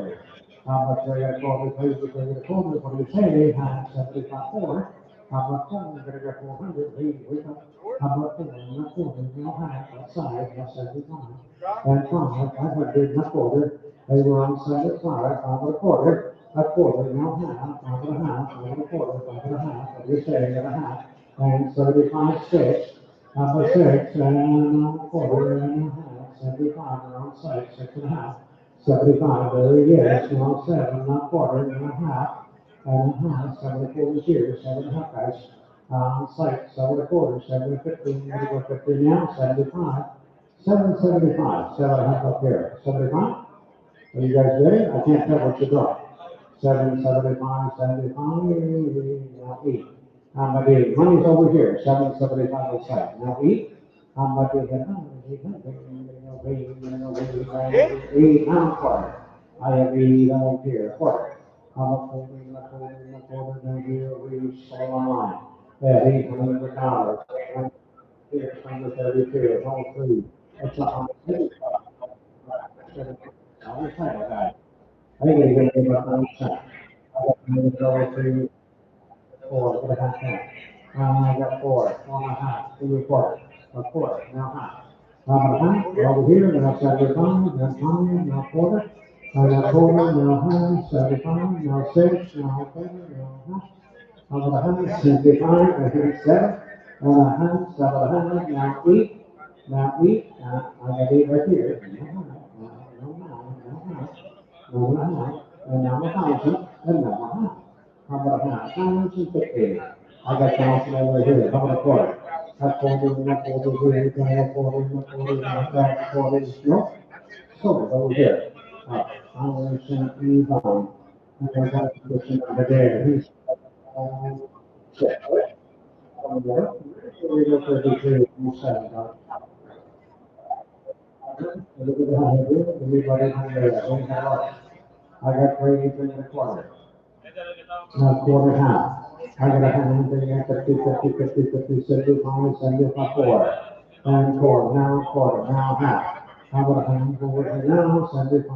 that? How much are you going to pay for the quarter? What do you say? 75 4. How much more? We're going to get 400. How much more? Not 40. No half. Outside. That's 75. And 500. Not quarter. They were on 75. 5 and a quarter. A quarter. No half. 5 and a half. 5 and a quarter. 5 and a half. What do you say? And a half. And 75 6. Number 6 and a quarter and a half. 75 around 6. 6.5. 75, very good. Now 7, not quarter, and a half, and a half, 7 and a quarter here, 7.5 guys. Site, 7 and a quarter, 7 and 15, we're going to go 15 now, 75, 775, 7.5 up here, 75. Are you guys ready? I can't tell what you got. 775, 75, now 8. How about 8? Money's over here, 775 on site. Now 8. How much is it? 8 now quarter. I have 8 down here, quarter. How much quarter down here? We sold online. At $800. Here's 132, all three. That's a I'll just tell you that. I think it's going to be about 9%. I got 3, 4, what a half now. I got 4, 1.5, 3 quarters, a quarter, now half. Over here, now 75, now 5, now quarter, now quarter, now half, 75, now 6, now quarter, now half. How about 175, I think 7, and a half, 7.5, now 8, now 8, I got 8 right here. And now 1,000, and now half. How about a half? 1,050. I got 1,000 over here. How about a quarter? A quarter, and a quarter here, and a quarter, and a quarter, and a quarter. No? So over here. I was in E-bound. And I got this number there. He's 6. We go 33, 7. Everybody I got 33 and a quarter. Quarter half. I got a hand thing at 50, 50, 50, 50, 75, 75, 4. And quarter, now quarter, now half. How about a hand over here now, 75, 5.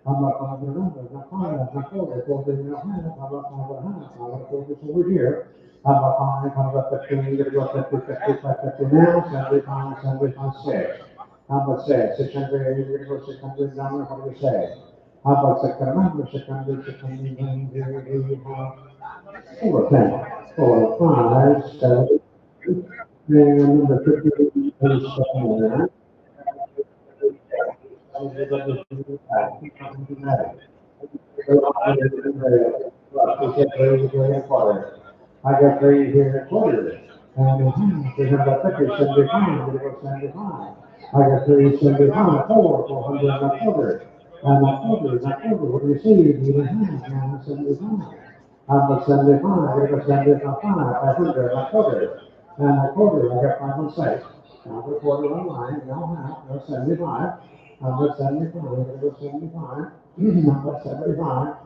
How about 5 and a half, not 5, that's not quarter, quarter and a half. How about 5 and a half, how about quarter over here. How about 5, how about 15, you're going to go 50, 55, 50 now, 75, 75, 6. How about 6, 600, you're going to go 600 down, what do you say? How about 600, 600, 600, 4, 10, 4, 5, 7, and number 50, 7, I got 3 here at quarter. And we have got 50, 75, we go 75. I got 3, 75, 400 and a quarter. And a quarter, what do you see? You have now 75. How about 75? We got 75, 500, a quarter. And a quarter, I got 5 and 6. Now the quarter online, now half, now 75. Number 75, number 75, number 75,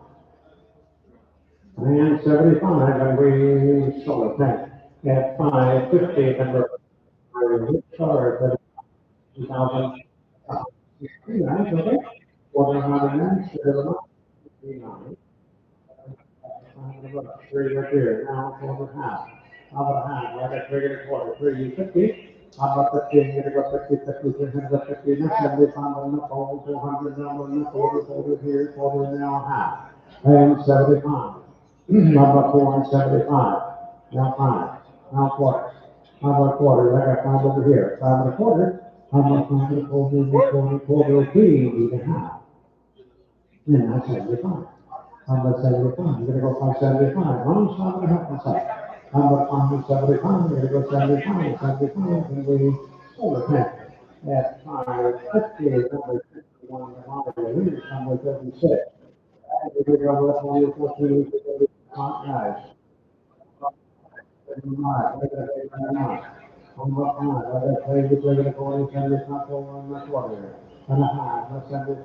and 75, and we sold it back at 550, number 5, 2000. Nice, okay? Quarter hundred, 39. 3 right here, now quarter half. How about a half? I got 3 and a quarter, 3, 50. How about 50? I'm going to go 50, 50, 350, 75, and a quarter, 400, and a quarter here, quarter now half. And 75. How about 4 and 75? Now 5. Now quarter. How about quarter? I got 5 over here. 5 and a quarter. How about 5 and a quarter, 3 and a half. And that's 75. How about 75? I'm going to go 575. One, 5 and a half percent. How about 575? I'm going to go 75, 75, and we sold it back at 550, number 51, number 36. And we're going to go with 14, Hot guys. Right, look at it right now. On what time? I got played with regular 40, 70, not over, and not water. And a half, not 75.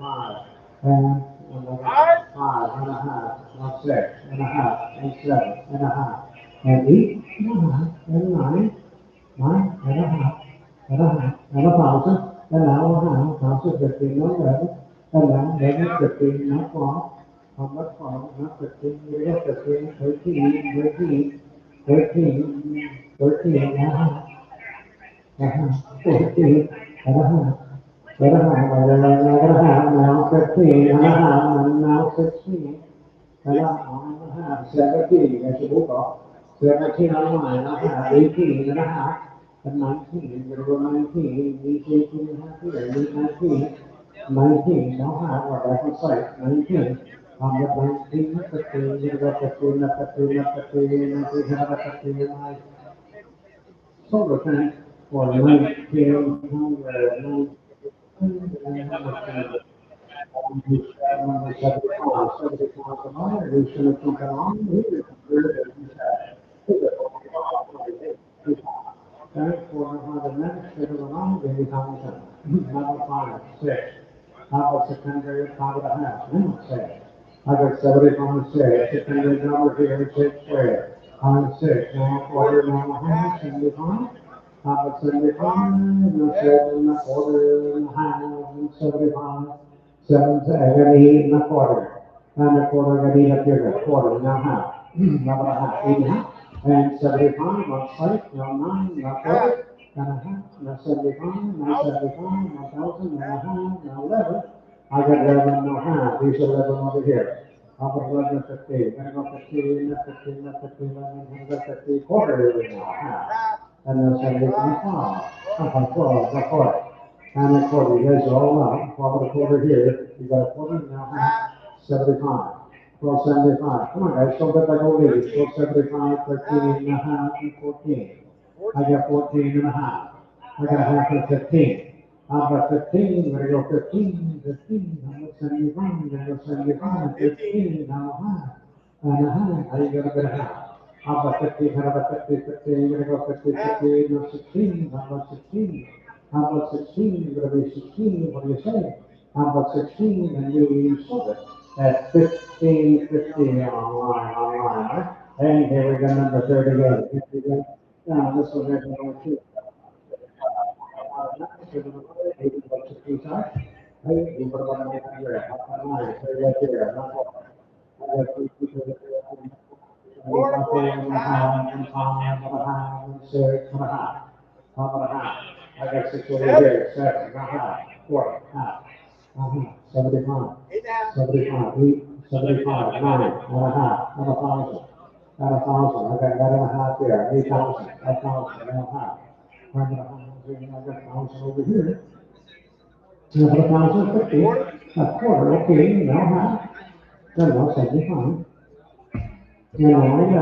And another 5, and a half, not 6, and a half, and 7, and a half. And 8, and a half, and 9, 9, and a half, and a half, and a thousand. And now a half, thousand 15, no 11. And now 11, 15, not 12. How much 12, not 15, we got 15, 13, 13. 13 and a half, 14 and a half, now 15 and a half, and now 16 and a half, 17, I should move off, 17 and a half, 18 and a half, and 19, we're going to go 19, these 18 and a half here, these 19, 19, now half, we're back on site, 19. At 19, 15, you go 15, 15, 15, 15, solar tank for 1900, Thanks for the administrative along the Thompson. Number 5, 6. How about secondary top of the house? Number 6. I got 75 6. Secondary number here, 6 square. I'm 6. Now quarter, now a half, 75. How about 75? No 7, a quarter, and a half, and 75. 7, I got 8 and a quarter. And a quarter, I got 8 up here, a quarter, now half. Number a half, 8 and a half. And 75, one site, now 9, now 40, and a half, now 75, now 75, 1,000, now a half, now 11. I got 11, now half, these 11 over here. How about 11, 15, then I go 15, 15, 15, 11, 50, quarter, now half. And then 75, how about 12, now 40. And a quarter, you guys are all out, how about a quarter here, you got a quarter, now half, 75. 1275. Come on, guys, show that I go lead. 1275, 13 and a half, and 14. I got 14 and a half. I got a half of 15. How about 15? We're going to go 15, 15. How about 75? We're going to go 75, 15, now a half. And a half. How you going to get a half? How about 15? How about 50, 15? We're going to go 50, 50, no 16. How about 16? How about 16? You're going to be 16. What do you say? How about 16? And you sold it at 1550 online, right? And here we go, number 38. Now, this one is number 2. Hey, you put it on the here, online, right there, not one. I got 3 people that are and 5, and 5, and a half, and 6, and a half. How about a half? I got 6 over here, 7, and a half, 4, half. 75, 75, 8, 75, 9, and a half, and a thousand, and a thousand. I got that and a half there, 8,000, a thousand, and a half. And a thousand, I got a thousand over here. And a thousand 50, a quarter, okay, now half, then now 75. And now 11,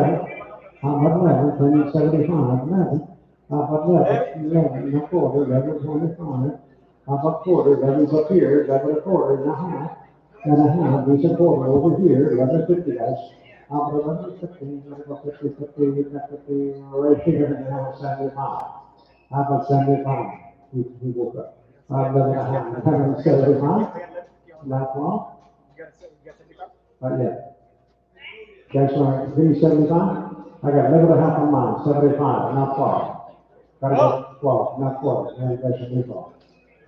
how about 11, 20, 75, 11. How about 11, 11, and a quarter, 11, 25. How about quarter, 11's up here, 11 a quarter, and a half. And a half, there's a quarter over here, 11.50 guys. How about 11.50, 11.50, 50, 50, right here, and now 75. How about 75? He woke up. 11 and a half, 175. Now 12. Yeah. Guys, sorry, give me 75. I got 11 and a half on mine, 75, not 12. Gotta go 12, not 12. And that's a new 12.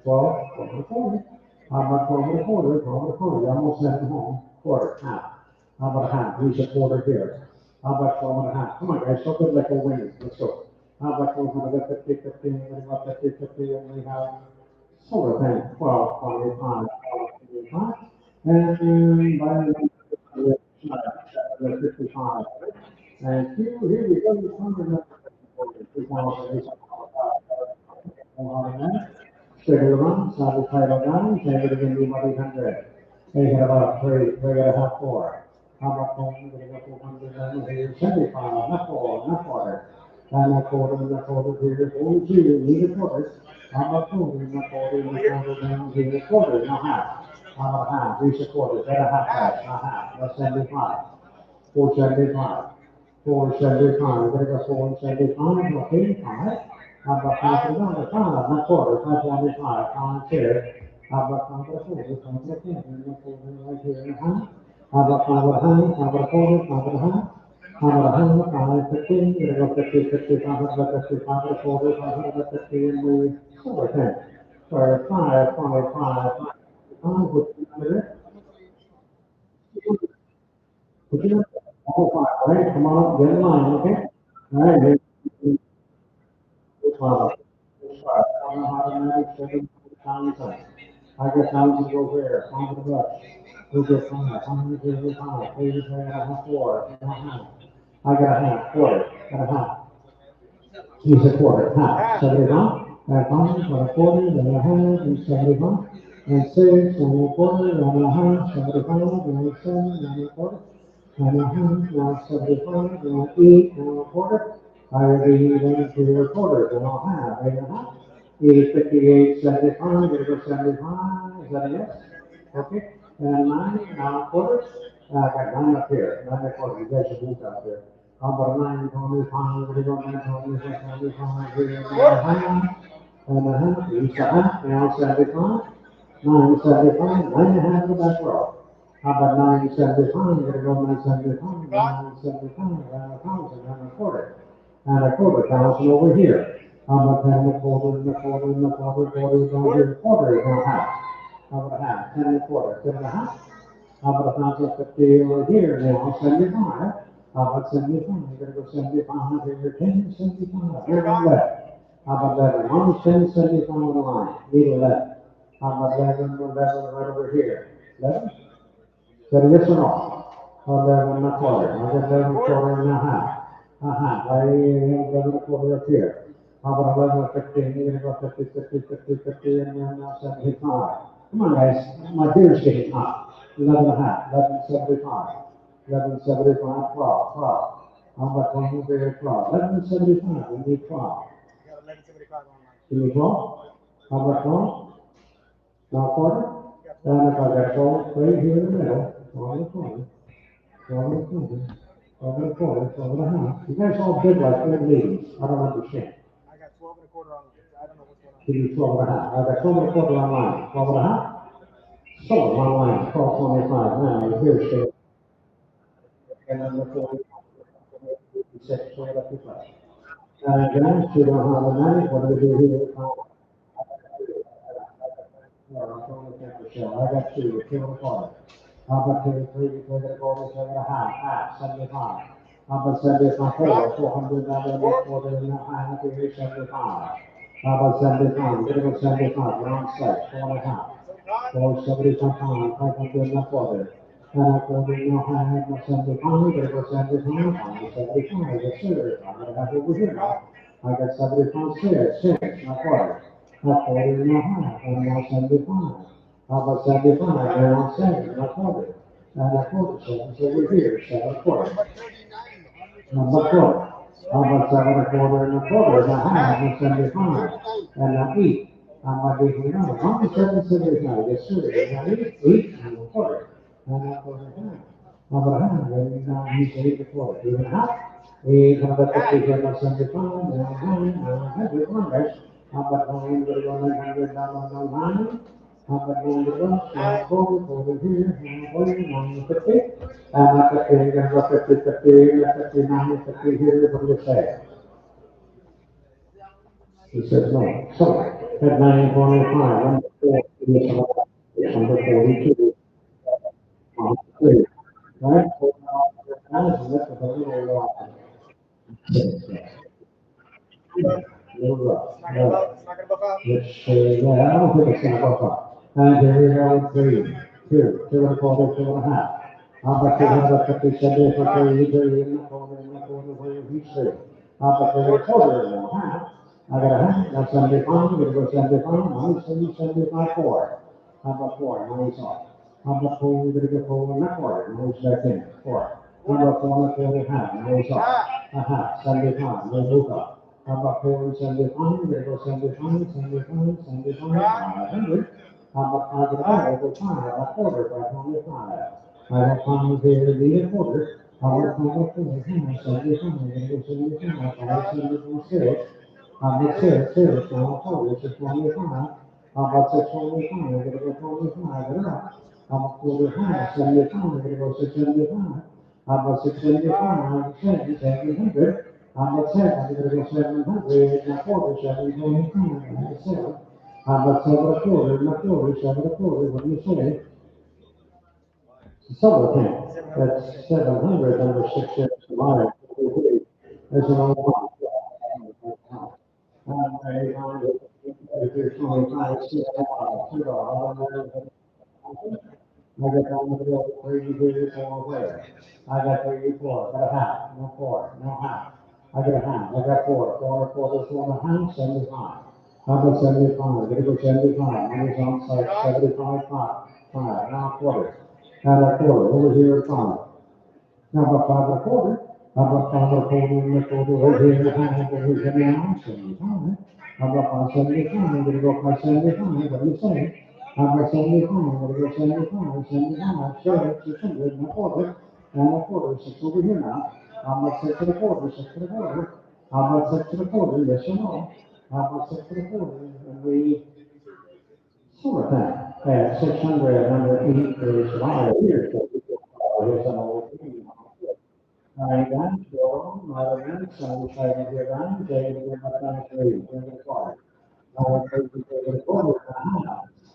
12, 12 and a quarter. How about 12 and a quarter? 12 and a quarter. You almost sent it home. Quarter, half. How about a half? Here's a quarter here. How about 12 and a half? Come on, guys, so good like a winner. Let's go. How about 12 and a 50, 50, and about 50, 50, and we have solar tank, 12, 25, 25. And by the 55. And here we go, the 100. Schedule run, solid title down, change it again to 100. They had about 3.5, 4. How about going to go 200 here, 75, not 4, not quarter. And a quarter, and a quarter here, 42, need a quarter. How about 40, and a quarter, and a quarter, down here, a quarter, no half. How about half, reach a quarter, get a half, a half, that's 75. 475. 475. We're gonna go 475. Okay, five. How about five to one? Five, not quarter. 525. Five here. How about five to four? Five to ten. We're gonna put it right here in the half. How about five to a half? How about a quarter? Five to a half. How about a half? 515. We're gonna go 50, 50, 550, 5 to a quarter, 550, and we over 10. For 5, 25, 5, what's the number there? Put your all five, all right? Come on, get in line, okay? All right, here's 12. 5. I don't know how to manage 7 times. I got thousands over there, five of the bucks. We'll get 5, 5, 80, I got a half, 4, and a half. I got a half, quarter, got a half. He's a quarter, half, 71. And 5, and a quarter, and a half, and 71. And 6, and a quarter, and a half, 75, and 7, and a quarter. And a half, and 75, and 8, and a quarter. I already went to your quarters, and I'll have 8 and a half. 8 is 58, 75, gonna go 75, is that a yes? Okay, and 9, now quarters. I got 9 up here, 9 and a quarter, you guys should move out there. How about 9, 25, gonna go 9, 25, 25, here, and a half. And a half, each a half, now 75. 975, 9 and a half in the back row. How about 975? You're gonna go 975, 975, and a thousand, and a quarter. And a quarter thousand over here. How about 10 and a quarter, and a quarter, and a quarter, quarter, down here, quarter is now half. How about a half? 10 and a quarter, 10 and a half. How about 1,050 over here now, 75. How about 75? You're gonna go 75, here, 10, 75, here on left. How about 11? 1, 10, 75 on the line, need 11. How about 11, 11 right over here? 11? So yes or no? 11 and a quarter. I got 11 and a quarter and a half. A half. I 11 and a quarter up here. How about 11 and 15? You're gonna go 50, 50, 50, 50, and then 75. Come on, guys. My beard's getting hot. 11 and a half. 11.75. 11.75. 12. 12. How about 1 over here? 12. 11.75. We need 12. Give me 12. How about 12? Now quarter? And if I got 12 right here in the middle, 12 and a quarter, 12 and a quarter, 12 and a quarter, 12 and a half. You guys all bid like old ladies. I don't understand. I got 12 and a quarter on it. I don't know what's going on. Give me 12 and a half. I got 12 and a quarter online. 12 and a half? Sold online, 12.25. Now, here's the. And then the 40, 56, 55. And then, you don't have the money, what do we do here? I got 2, 2 and a quarter. How about 2, 3, 2 and a quarter, 2 and a half, half, 75. How about 75, 400, and a quarter and a half, 75. How about 75, we're gonna go 75, round 6, 4 and a half. 475, 500 and a quarter. And a quarter and a half, 75, we're gonna go 75, 75, yes sir. I'm gonna have over here now. I got 75, 6, 6, and a quarter. A quarter and a half, and now 75. How about 75, and now 7, and a quarter. And a quarter, 7 over here, 7 and a quarter. Number 4. How about 7 and a quarter and a quarter, and a half, and 75. And a 8. How about 8 and a half? 1, 7, 75, yes sir. And a 8, 8 and a quarter. And a quarter and a half. How about a half? And now he's 8 and a quarter. 8 and a half. 850, 75, and a half, and a 100, one guys. How about 900, 100, down, 900? How about 900, 40 here, and 950? And after 50, you're going to go 50, 50, 59, 50 here, what do you say? He says no. So, at 925, number 42, right? That's a little little rough. It's not gonna buff out. Let's say, yeah, I don't think it's gonna buff up. And here we go, 3, 2, 2 and a quarter, 2 and a half. How about 250, 70, 3, 3 and a quarter, where you say? How about 3 and a quarter and a half? I got a half, that's 75, we're gonna go 75, minus 75, 4. How about 4, minus off? How about 4, we're gonna go 4 and a quarter, minus back in, 4. How about 4 and a quarter, half, minus off? A half, 75, no move up. How about 4 and 75, we're gonna go 75, 75, 75, 500. How about 5 and a half, over 5, a quarter, 525. I have 5 here, need a quarter. How about 75, 76, how about 6, now 40, 625, how about 625, we're gonna go 25, get it up. How about 45, 75, we're gonna go 675, how about 675, 700, how about 7, we're gonna go 700, now 40, 725, that's 7. How about 7 a quarter, now 40, 7 a quarter, what do you say? Solar panel, that's 700 under 6 inches wide. That's an old one. If you're 25, I got down the road, 34 away. I got 34, got a half, no 4, no half. I got a half, I got 4, 4 and a half, 75. How about 75? Gotta go 75. Money's on site, 75, 5, now a quarter. Now a quarter, over here at 5. How about 5 and a quarter? How about 5 and a quarter and a quarter right here in the hand over here now? 75. How about 575? I'm gonna go 575. What do you say? How about 75? I'm gonna go 75, 75, 600 and a quarter. And a quarter, 6 over here now. How about 6 and a quarter, 6 and a quarter? How about 6 and a quarter? Yes or no? How about 6 and a quarter? And we sort of thing. At 600 under 8 is live here. So here's an old thing. Aydan, Joel, Maravan, Sunshine Hiran, David Matangri, David Clark. I take the quarter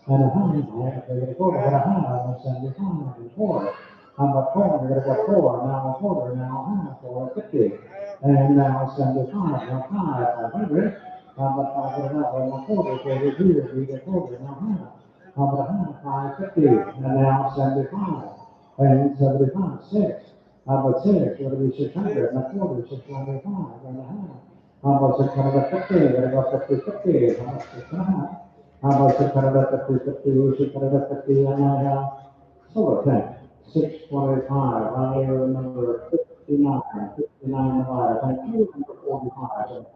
and a hand, I take the quarter and a hand, and send the hand and 4. I'm a 4, you're gonna go 4, now a quarter, now a half, 450. And now send the 5, now 500. I'm a 5 and a quarter, so we do it, we get quarter, now half. I'm a half, 550, and now send the 5. And 75, 6. How about 6? What do we 600? And a quarter, 625 and a half. How about 650? What about 50, 50? How about 6 and a half? How about 650, 50, 650 and a half? Solar tank, 625. I remember 59, 59 divided by 245.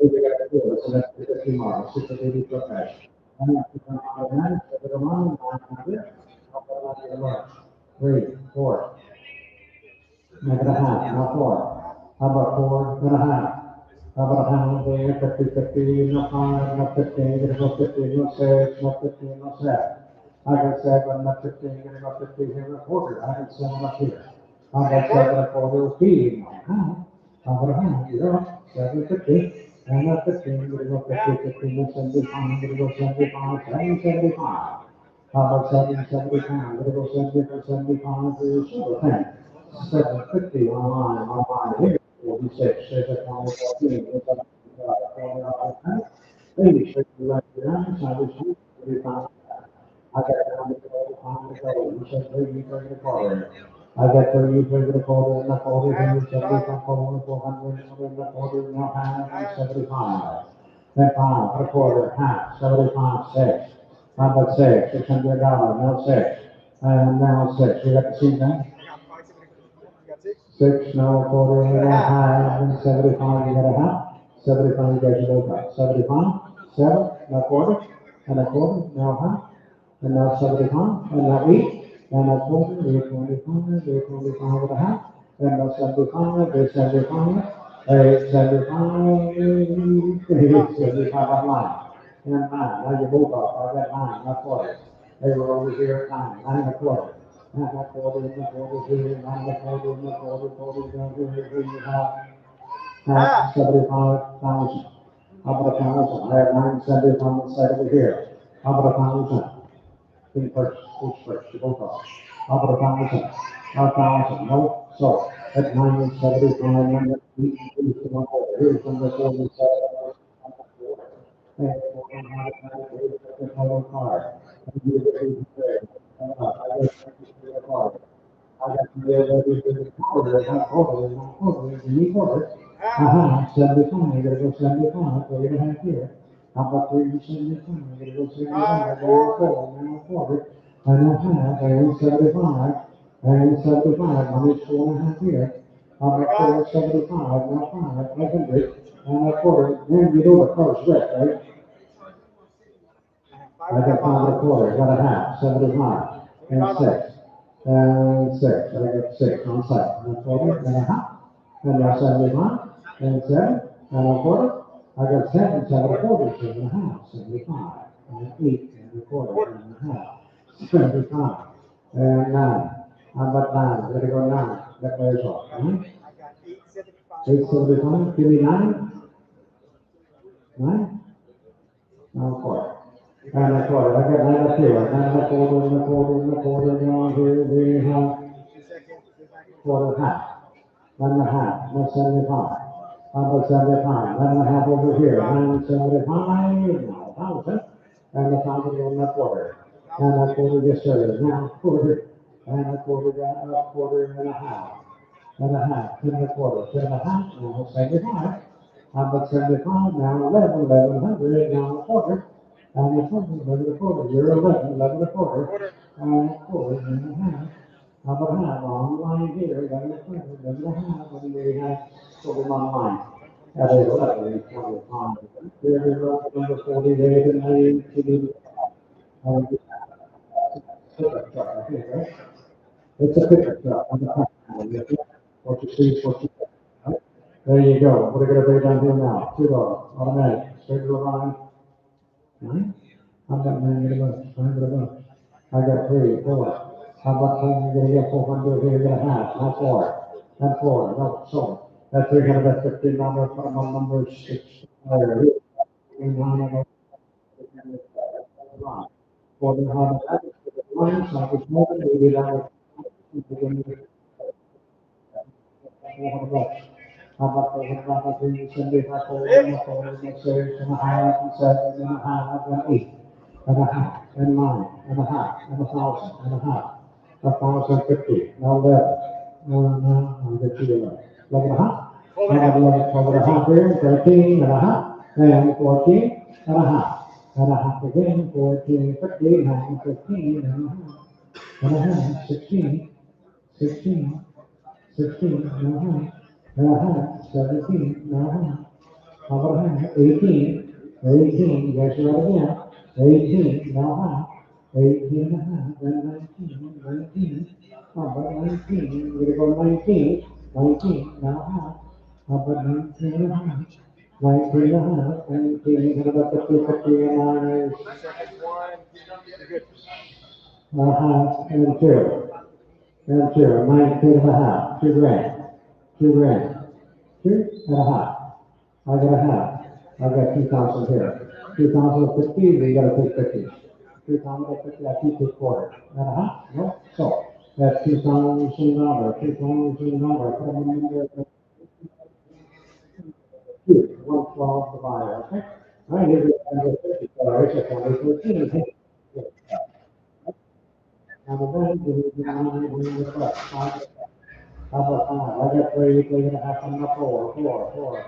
We got to do it, so that's 50 miles, 680 foot mesh. And that's 900, 900, 3, 4. Make it a half, not 4. How about 4 and a half? How about a half there, 50, 50, no 5, no 15, gonna go 50, no 6, no 15, no 7. I got 7, no 15, gonna go 50 here, a quarter. I got 7 up here. I got 7 a quarter, feed, no half. How about a half? You're up, 750. And a 15, gonna go 50, 15, no 75, gonna go 75, 775. How about 775? Gonna go 75, 75 for your silver tank. 750 online here, 46, there's a 2014, there's a 86, right there, so this is 35. I got down to the time to go, you said 30 for the quarter. I got 30 for the quarter, and the quarter, and you said 75 for 400, and the quarter, now half, and 75. Then 5 for a quarter, half, 75, 6. How about 6? $600, now 6. And now 6, you got to see that? 6, now a quarter, and a half, and 75, you got a half. 75, you guys look up. 75, 7, and a quarter, now a half, and now 75, and now 8, and a quarter, 825, 825 and a half, and now 75, 875, 875, 875 on line. And 9, now you move up, I got 9, not quarter. They were over here at 9, 9 and a quarter. 9 and a quarter, and a quarter here, 9 and a quarter, and a quarter, quarter down here, you have 75,000. How about 1,000? I have 970 on the side over here. How about 1,000? Think first, who's first? You both are. How about 1,000? 1,000, no? So, at 975, number 8, here's number 47. And the total card. And you get the I got the card. I got the quarter, quarter. 75, you gotta go 75, so you don't have here. How about 375? You gotta go 75, down 4, down 4, and a half, and 75, and 75, minus 4 and a half here. How about 475, now 5, 500, and a quarter, then you do the first rest, right? I got 5 and a quarter, got a half, 75, and 6. and 6. I got 6 on site. And a quarter and a half. And now 75 and 7 and a quarter. I got 7, 7 and a quarter, 7 and a half, 75 and 8 and a quarter, 7 and a half, 75 and 9. How about 9? Let it go 9. That way is off. Right? 875. Give me 9. 9. Now a quarter. And a quarter. I got 9 up here. 9 and a quarter, and a quarter, and a quarter. Down here, we have quarter half. 1 and a half. That's 75. How about 75? 1 and a half over here. 975. Now 1,000. And a 1,000 on a quarter. And a quarter just started. Now a quarter. And a quarter down. A quarter and a half. And a half. 10 and a quarter. 10 and a half. Now 75. How about 75? Now 11. 1100. Now a quarter. And a quarter. 11 a quarter. You're 11. 11 a quarter. And a quarter and a half. How about half on line here? 11 a quarter. 11 and a half. And we have quarter on line. That is 11. 25. Here we go. Number 48 and 19. Pickup truck, I think, right? It's a pickup truck on the front. What you see is what you get. Right? There you go. What are we going to bring down here now? $2. Automatic. Straight to the line. Right? How about 900 bucks? 900 bucks. I got 3, 4. How about 4? You're going to get 400 here. You're going to have. Not 4. Not 4. No, so. That's 300. That's $15. Put them on number 6. There. 900. For the hard lines, I was moving maybe that was 400 bucks. How about 400 bucks? You send me back over and 6 and a half and 7 and a half and 8 and a half and 9 and a half and 1,000 and a half. 1,050. Now 11. No, I'll get you 11. 11 and a half. I have 11 and a half here, 13 and a half, and 14 and a half. And a half again, 14, 15, 9, 15, and a half, 16, 16, 16, and a half, 17, and a half, how about a half, 18, 18, guess what again, 18, now half, 18 and a half, then 19, 19, how about 19, we're gonna go 19, 19, now half, how about 19 and a half, 19 and a half, 19, and about 50, 50, and 9 is a half, and 2, and 2, 19 and a half, 2 grand, 2 grand, 2 and a half, I got a half, I got 2,000 here, 2,050, we gotta take 50, 2,050, I keep this quarter, and a half, no, so, that's $2,000, $2,000, put them in there, 112 the buyer, okay? All right, here's the 50 dollars, that's only 13. Now the bank is $900 bucks. How about 5? I got 3, 3 and a half, and a 4,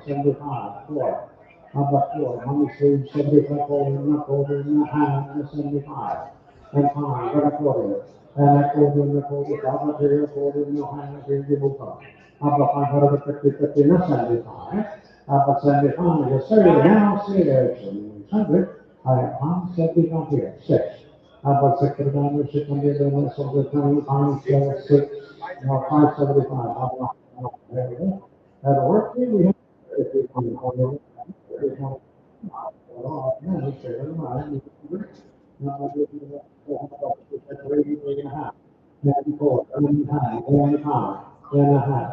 75, 4. How about 4? Money saved 75, 4 and a quarter, and a half, and 75. And 5, got a quarter. And a quarter, and a quarter, how about 3, a quarter, and a half, here you move on. How about 550, 50, and 75. How about 75? Yes, sir. Now, see there's 100. I have 575 here. 6. How about 6 and down, 600, and so the 25, 6. Now 575. How about there we go. That'll work. Here we have 50 on the corner. Now, 3 and a half. 94, and a half, and a half, and a half.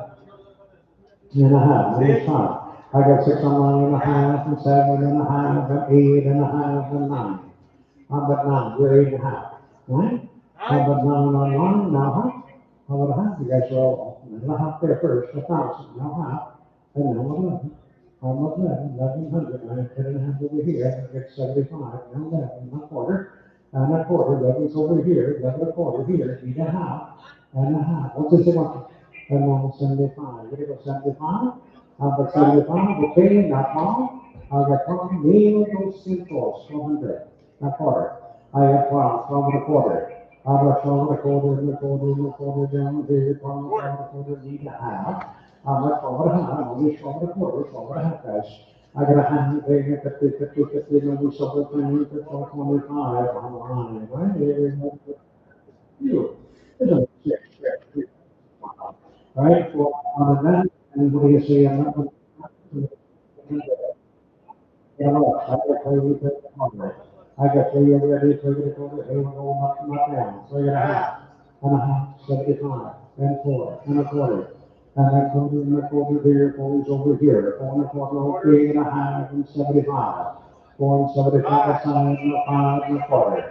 And a half, and a half. I got 6 on 9 and a half, and 7 and a half, and 8 and a half, and 9. How about 9? You're 8 and a half. 9? How about 9 on 1? Now half? How about a half? You guys are all and a half there first, 1,000, now half, and now 11. How about 11? 1,100. I put in a half over here, I get 75, now 11, not quarter, and a quarter, 11's over here, 11 a quarter here, 8 and a half, and a half. What's this one? And now 75. We're going to go 75. How about 75? Okay, not wrong. I got 12. Meal goes simple. 400. Not quarter. I got 12. 12 and a quarter. How about 12 and a quarter, and a quarter, and a quarter down here. 12 and a quarter, 8 and a half. How about 12 and a half? Only 12 and a quarter, 12 and a half, guys. I got a hand there, 50, 50, 50, maybe something, 25 on the line, right? Here we go. You. Isn't it? you see I'm not. Yeah, look, I got three, take the corner. I got three over there, take the corner, hey, we're going up, down, 3.5, 75, and 4, and that quarter, and that quarter here, quarter's over here, 4.25, 3.5, and 75, 4.75 aside, and a 5 and a quarter,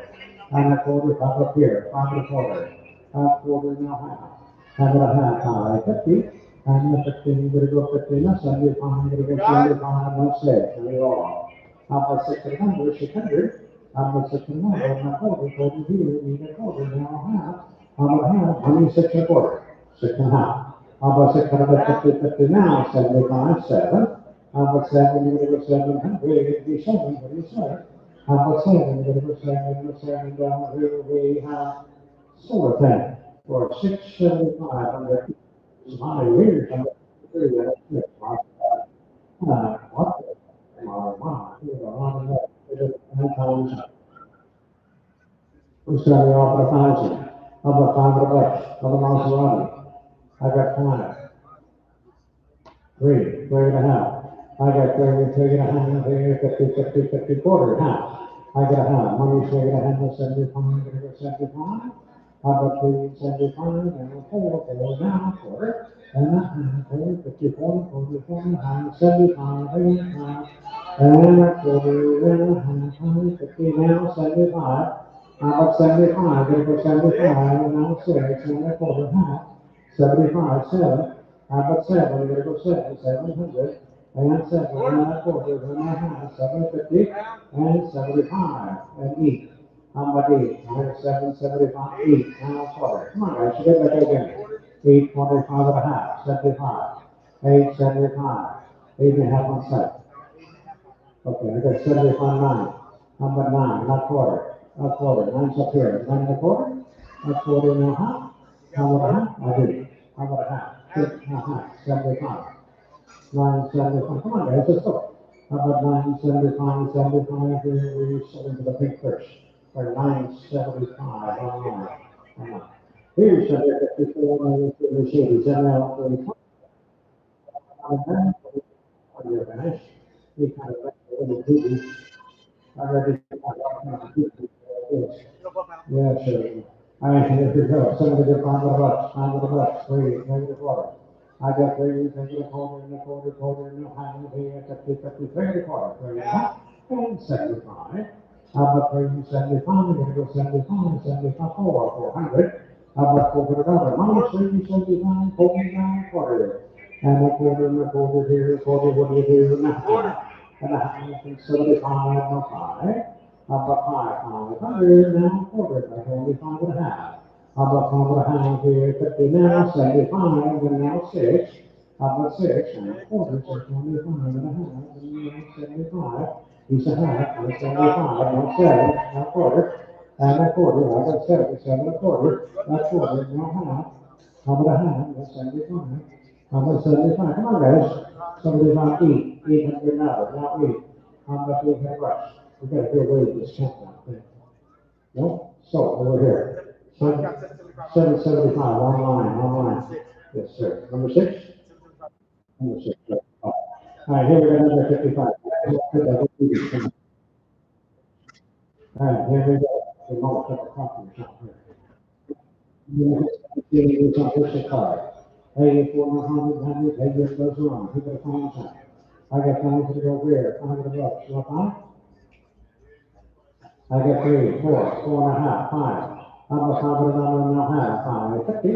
and a quarter up here, 5 and a quarter, a quarter and a half, and a half, 50. And the 15, gonna go 15, that's 75, gonna go 75, that's 6, and we all. How about 600, 600? How about 600? I'm not quarter, quarter here, need a quarter, now a half. How about half? How many 6 1/4? 6.5. How about 650, 50 now? 75, 7. How about 7? You're gonna go 700, it'd be 7, what do you say? How about 7? You're gonna go 7, down here we have solar tank for 675 on the my years, I'm sure that's what? We started off at 1,000. How about $500? How about Maserati? I got 5. 3, 3.5. I got 3.5, 50 quarter, half. I got a half. Money's going to handle 75, going to go 75. How about 3.75, and a 4, down, quarter, and a half, 50, 75, and a quarter, and a half, 50, now 75. How about 75, going to go 75, and now 6, and a quarter, half, 75, 7. How about 7? We're gonna go 7, 700, and 7, and a quarter, and a half, 750, and 75, and 8. How about 8? I have 7, 75, 8, and a quarter. Come on, guys, get that again. 8, 25 and a half, 75, 8, 75, 8.5 on set. Okay, I got 75, 9. How about 9? Not quarter. A quarter. 9's up here. 9 and a quarter? A quarter and a half? How about a half? I did. How about a half? 75. 975. Come on, guys, let's go. How about 975, 75? Here we sell into the pink first. Or 975. Come on. Here's 754, Mercedes, ML 35. You're finished. You kind of like a little booty. I already yeah, sure. All right, here we go. Somebody get $500, 3 quarter. I got 3, take a quarter, and a quarter, quarter, and a half, here, 50, 50, 3 quarter, 3 and 75. How about 375? We're gonna go 75, 75, 400. How about $400? Minus 375, 49 quarter. And a quarter here, quarter, what do you do? And a half, and 75, no 5. How about 500 now, quarter, like only 5.5. How about 5.5 here, 50 now, 75, and now 6. How about 6 and a quarter, so 25 and a half, and now 75. He's a half, and 75, now 7, now quarter, and a quarter, I got 7, 7 and a quarter, that's quarter, now half. How about a half, that's 75. How about 75? Come on, guys. 75, 800 now 8. How about 800 bucks? We gotta do away with this countdown thing. No? So, over here. 775, online. Yes, sir. Number 6? Number 6. All right, here we go, number 55. All right, here we go. The most of the company shop here. It's on this card. Hey, 400, hey, this goes wrong. Who got a phone time? I got time to go where? $500. You want 5? I got 3, 4, 4.5, 5. How about $500 now, 50?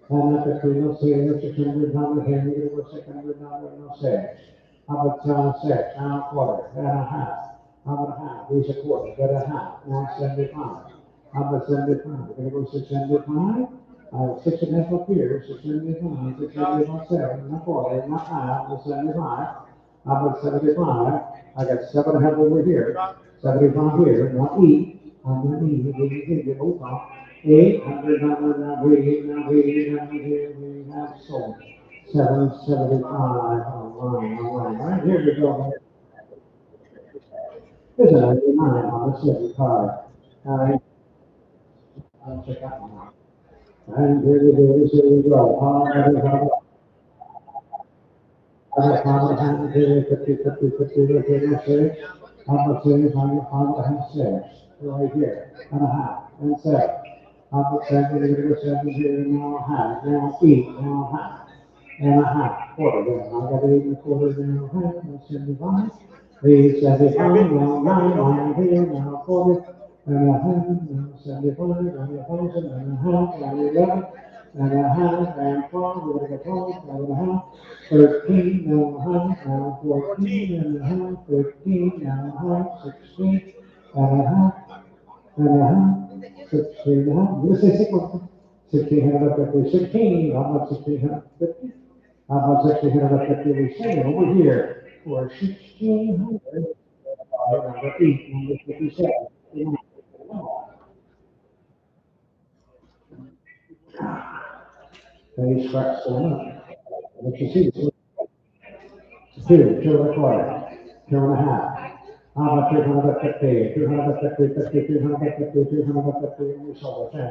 And that's a 3, no $600 here, you go $600, no 6. How about 6, now a quarter, and a half. How about a half? Here's a quarter, get a half, now 75. How about 75? We're gonna go 675. 6.5 up here, 675, 675, 7, not 40, not half, 75. How about 75? I got 700 over here, 75 here, not E. I'm gonna E, both off. 800, now we have sold. 775, online. Right here we go. There's a 99 on the 75. I'll check that one out. And here we go. 5 and a half, 50, 50, 50, 56. How about 6? 5 and a half, 6. Right here. And a half. And 7. How about 7? We're going to go 7 here. Now a half. Now 8. Now a half. And a half. Quarter. Then I got 8 and a quarter. Now a half. Now 75. 8, 75. Now 9. 9 here. Now a quarter. And a half. Now 75. And a thousand. And a half. And 11. And a half. And 12. We're going to go 12. And a half. 13 and a half, now 14 and a half, 15 and a half, 16 and a half, and a half, 16 and a half. You say 1650, 16. How about 1650? How about 1650? We say over here for 1600. Number 8, number 57. They start so much. What you see? 2, 2 and a quarter, 2 and a half. How about 250, 250, 50, 250, 250, and we saw the 10.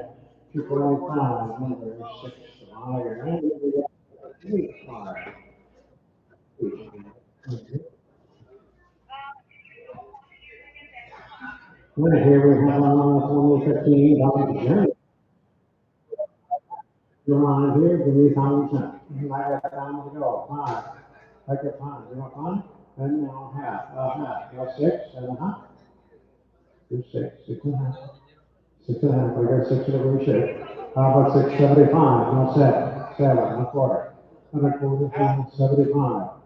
2.5, number 6, higher, and we got 3, 5. Well, here we have on 2015, dollars. Come on here, give me 1,000. I got time to go. 5. I got time. You want 5? And now half, half. Now 6 and a half. 2, 6, 6 and a half. 6 and a half. We got 6 in every shape. How about 675? Now 7. 7 and a quarter. And a quarter, 75.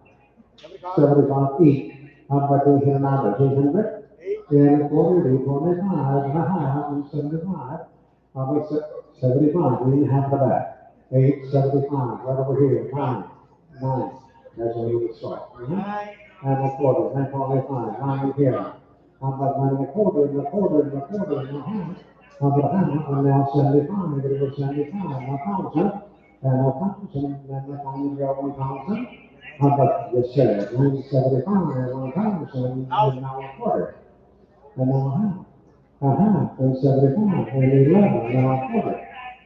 75 each. How about 800? 800? 8 and a quarter, 825 and a half, and 75. How about 75? We have the back. 875, right over here. 9. 9. That's where you would start. And a quarter, 9.5. 9 here. How about 9 and a quarter, and a quarter, and a quarter, and a half? How about a half? And now 75. We're going to go 75. Now 1,000. And a 1,000. And then we're going to go 1,000. How about the share? 975, 1,000, and now a quarter. And now a half. A half, and 75, and 11, now a quarter.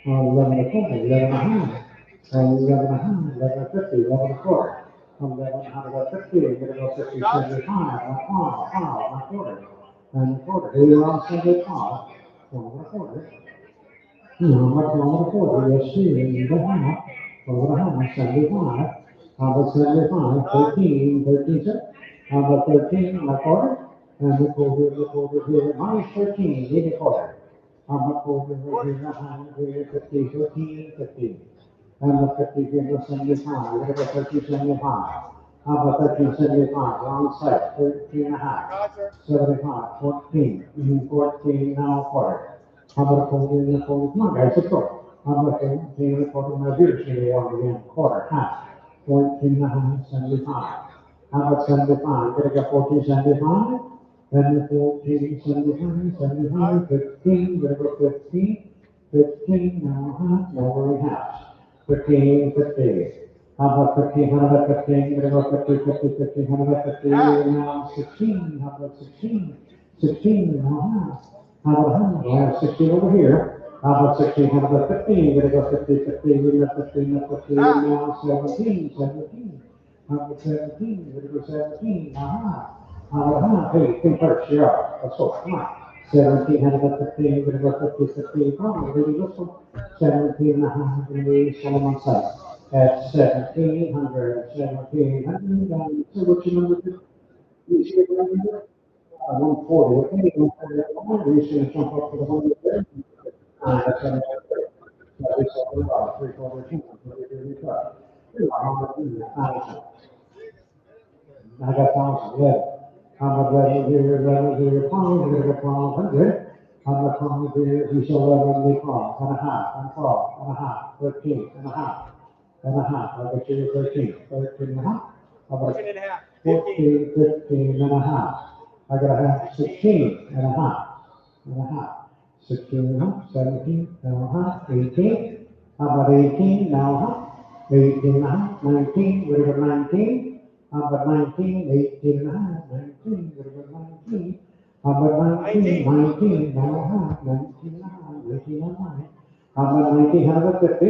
11 and a quarter, 11 and a half. And 11 and a half, 11 and 50, 11 and a quarter. 11 and a half, 50, we're going to go 50, 75, and a quarter. And a quarter. Here you are, 75, 1 and a quarter. No, much 1 and a quarter, yes, 2 and a half. 1 and a half, 75. How about 75, 13, 13 cents? How about 13 and a quarter? And the quarter here, minus 13, 8 a quarter. How about quarter here, 50, 13, 15. And the 50 here was 75, we're going to go 13, 75. How about 13, 75, wrong side, 13 and a half. 75, 14, 14, now a quarter. How about 14 and a quarter? Come on, guys, let's go. How about 14 and a quarter? My beer should be on again, quarter, half. 14 and a half, 75. How about 75? Gonna get 14, 75. Then the 14, 75, 75, 15. Gonna go 15, 15. Now half, now we're in half. 15, 15. How about 15? How about 15? Gonna go 50, 50, 50. How about 50? Now 16. How about 16? 16. Now half. How about half? We have 16 over here. How about 16? How about 15? We're going to go 50, 50, we got 15, now 15, now 17, 17. How about 17? We're going to go 17, now how about half? Hey, think first, you're up. Let's go, come on. 17, how about 15? We're going to go 50, 50. Come on, we're going to do this one. 17 and a half, we're going to be Solomon side. At 1,700, 1,700. So what's your number? You see what I'm doing? 140. Okay, 140. You should jump up to the 100 there. That's another 3/4 team. I got 1,000, yeah. How about 11 here, pounds, we're going to go 1,200. How about 12 here, he shall 11 12 and a half, and 12 and a half, 13 and a half, and a half. I bet you 13, 13 and a half. How about 14 and a half. 14, 15 and a half. I got a half, 16 and a half, and a half. 16 and a half, 17 and a half, 18. How about 18? Now a half. 18 and a half, 19. We're going to 19. How about 19? 18 and a half, 19. We're going to 19. How about 19? 19. Now a half. 19 and a half, 19 and a half. How about 19? How about 50?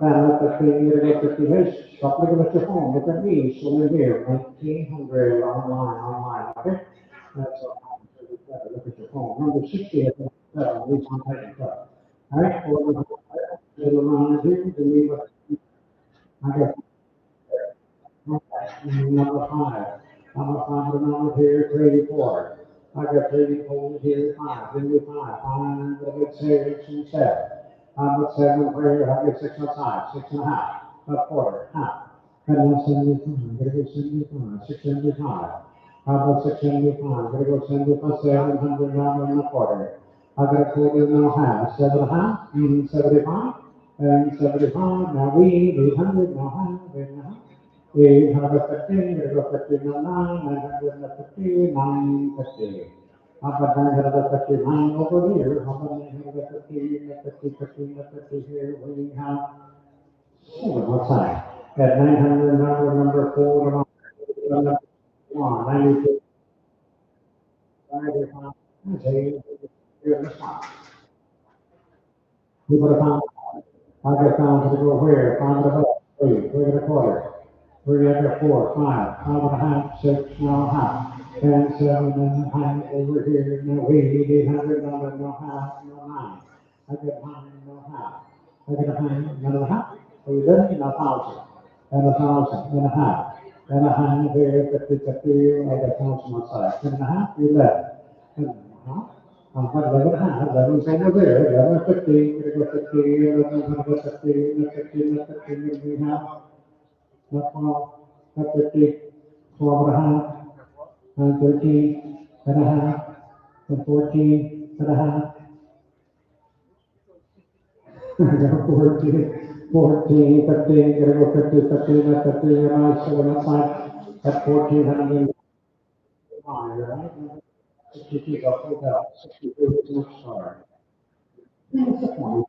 And look at the here's, stop looking at your phone, look at me, so we're here, 1900 online, okay? That's all. Look at your phone. Number 60 is at least on Titan Club. All right, well, little around here, to me, but I got number 5. Number 5, number here, 34. I got 34 here, 5, then 5, 5, let's say 6 and 7. Number 7 here, I get 6 and 5, 6 and a half, a quarter, half. And then 75, gotta go 75, 675. How about 675? Gotta go 75, 700 now and a quarter. I got a quarter now half, 7 and a half, 75, and 75. Now we, 800 now half, 8 and a half. 815, gotta go 15 now 950, 950. How about 959 over here? How about 950, 50 here? We have, what's that? At 900 number 4, number 1, 92. We would have found, I got found to go where, 5 and a half, 3, 3 and a quarter, 3 and a 4, 5, 5 and a half, 6 and a half, 10, 7 and a half over here, no 800, no half, no 9. I got 9, no half. I got a 9, no half. So you didn't, no 1,000, and 1,000, and a half, and a half here, 50, 50, I got 1,000 on side, 10 and a half, 11. And a half. I've got 11 and a half, 11's over there, 11 and 15, we're gonna go 50, 11, 15, 15, 15, we have, not 12, not 50, 12 and a half, and 13 and a half, and 14 and a half, 14, 15, gonna go 50, 15, at 15, and I, so that's like, at 1400, right? 62, got 62 is much higher. That's the point.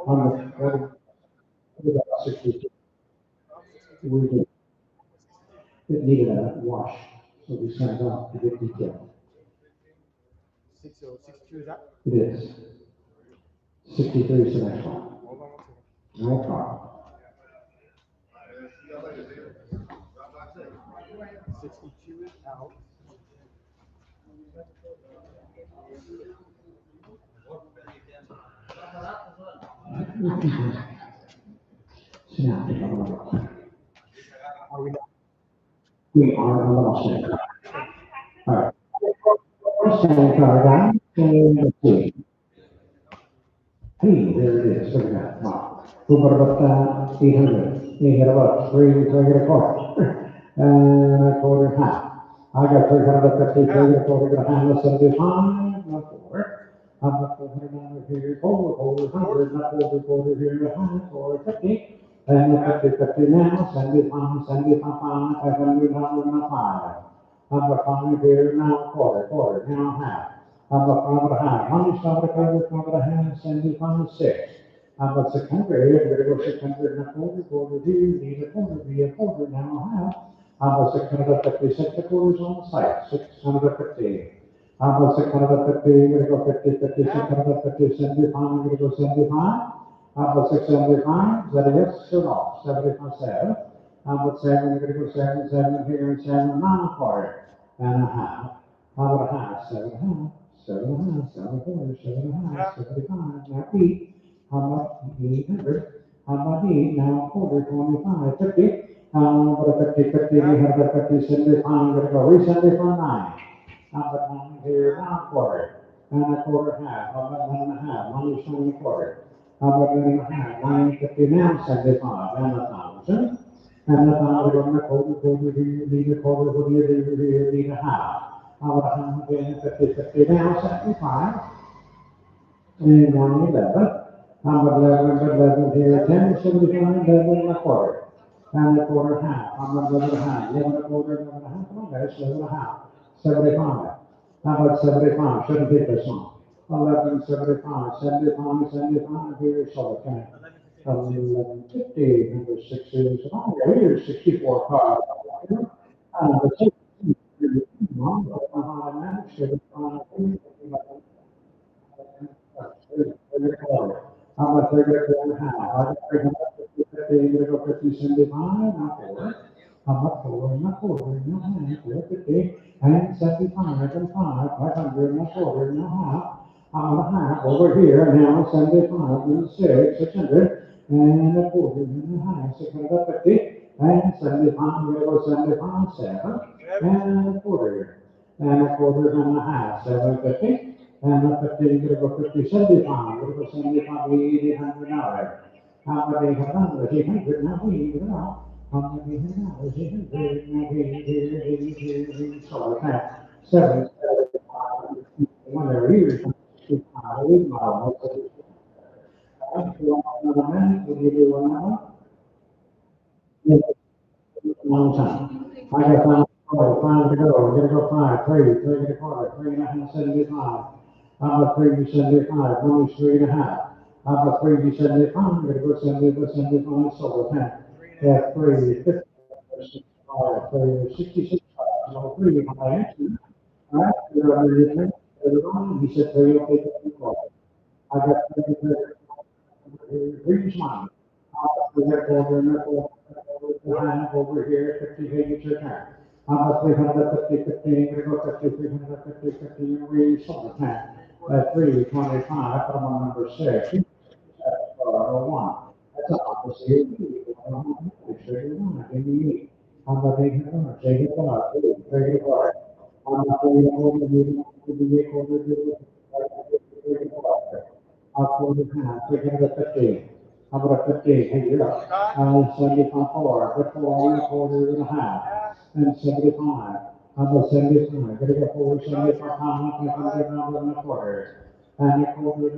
On the 62, we did, it needed a wash, so we sent it out to get detailed. 62 is that? It is. 63 is the next one. No problem. 62 is out. Are we not? We are a little center. All right. First center down, and let's see. Hey, there it is. Look at that. Wow. Who got about 800? They hit about 3, so I get a quarter. And a quarter half. I got 350, 3 a quarter, got a half of 75, not 4. How about 400 here, 400, not 4 here, a half, 450. And 50, 50 now, 75, 75, 500, 105. How about 5 here, now quarter, now half. How about 5 and a half? How many stop at a quarter, 5 and a half, 75, 6. How about 600? We're gonna go 600 and a quarter here, need a quarter, be a quarter, now a half. How about 656 a quarters on the site, 650. How about 650? We're gonna go 50, 50, 650, 75, we're gonna go 75. How about 675? Is that a yes or no? 75, 7. How about 7? We're gonna go 7, 7 here, and 7, 9 a quarter, and a half. How about a half? 7 and a half. 7 and a half, 7 and a quarter, 7 and a half, 75, now 8. How about 800? How about 8? Now a quarter, 25, 50. But a 50, 50, we have a 50, 75, I'm gonna go re-75, 9. How about 9 here, now a quarter, and a quarter half. How about 9 and a half? 1 is 1 and a quarter. How about 9 and a half? 950, now 75, and 1,000. And 1,000, we're gonna quarter, here, need a quarter, what do you do here, need a half. How about 150, 50, now 75. And 111. How about 11 here, 10, 75, 11 and a quarter. And a quarter half. How about 11 and a half? 11 and a quarter, 11 and a half. Oh, that's 11 and a half. 75. How about 75? Shouldn't hit this one. 11, 75, 75, 75. Here's so okay. 1150, number 6 is, oh, here's 64 cars. The 6 how How about 34.5? I got 350, 50, you're gonna go 50, 75, not 4. How about 4 and a quarter, and a half, 50, and 75, and 5, 500, and a quarter, and a half. How about a half over here, now 75, and 6, 600, and a quarter, and a half, 650, and 75, you're gonna go 75, 7, and a quarter, and a quarter, and a half, 750. And up at the go 50, 75, go 75, 80, 100 dollars. How about 800, 800, now we go. How about 800, 800, now we so that 7, 1 years, 65, we model. Another man, will you do another? Long time. I got 5 to go. We're gonna go 5, 3, 3 and a quarter, 3 and a half, 75. How about 3 to 75? One is 3 and a half. How about 3 to 75? I'm gonna go 70 to 75, so we're 10. Yeah, 3, 50, 65, 3, 66, so 3, my answer. All right, you're under your thing. He said 3, okay, 54. I got 3, 3 smile. We got over here, 50, it's your turn. How about 350, 15, we're gonna go 50, 350, 15, we sold the 10. 325, put them on number 6. 1. That's opposite. How about 800? Take it apart. Take it apart. How about 300? How about 350? How about 15? Hey, you're up. 74. Put 4 and a quarter and a half. And 75. How about 75? Gonna go 4, 75, how much? 100 and a quarter. And a quarter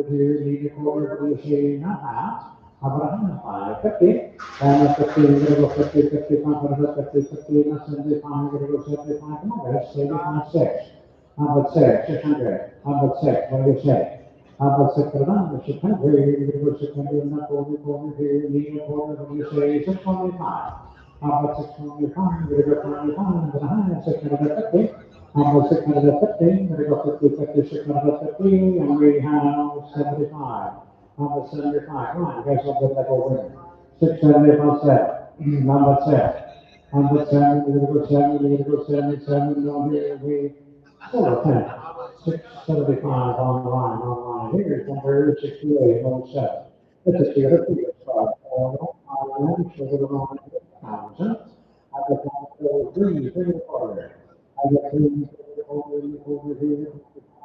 here, need a quarter for the shade, not half. How about a half? 50. And a 50, we're gonna go 50, 55, 50, 50, and a 75, we're gonna go 75. Come on, guys, 75, 6. How about 6? 600. How about 6? What do you say? How about 600? 600, we're gonna go 600 and a quarter here, need a quarter for the shade, 625. How about 625? We're gonna go 25, and a half, 650. How about 650? We're gonna go 50, 50, 650, and we have 75. How about 75? Come on, you guys will get that over. 675, 7. Number 7. Number 7, we're gonna go 7, we're gonna go 7, 7, down here, we 10. 675 on the line. Here's number 68, number 7. It's a theater, on sugar on 1,000. I got 3, 3 quarter. I got 3 over here,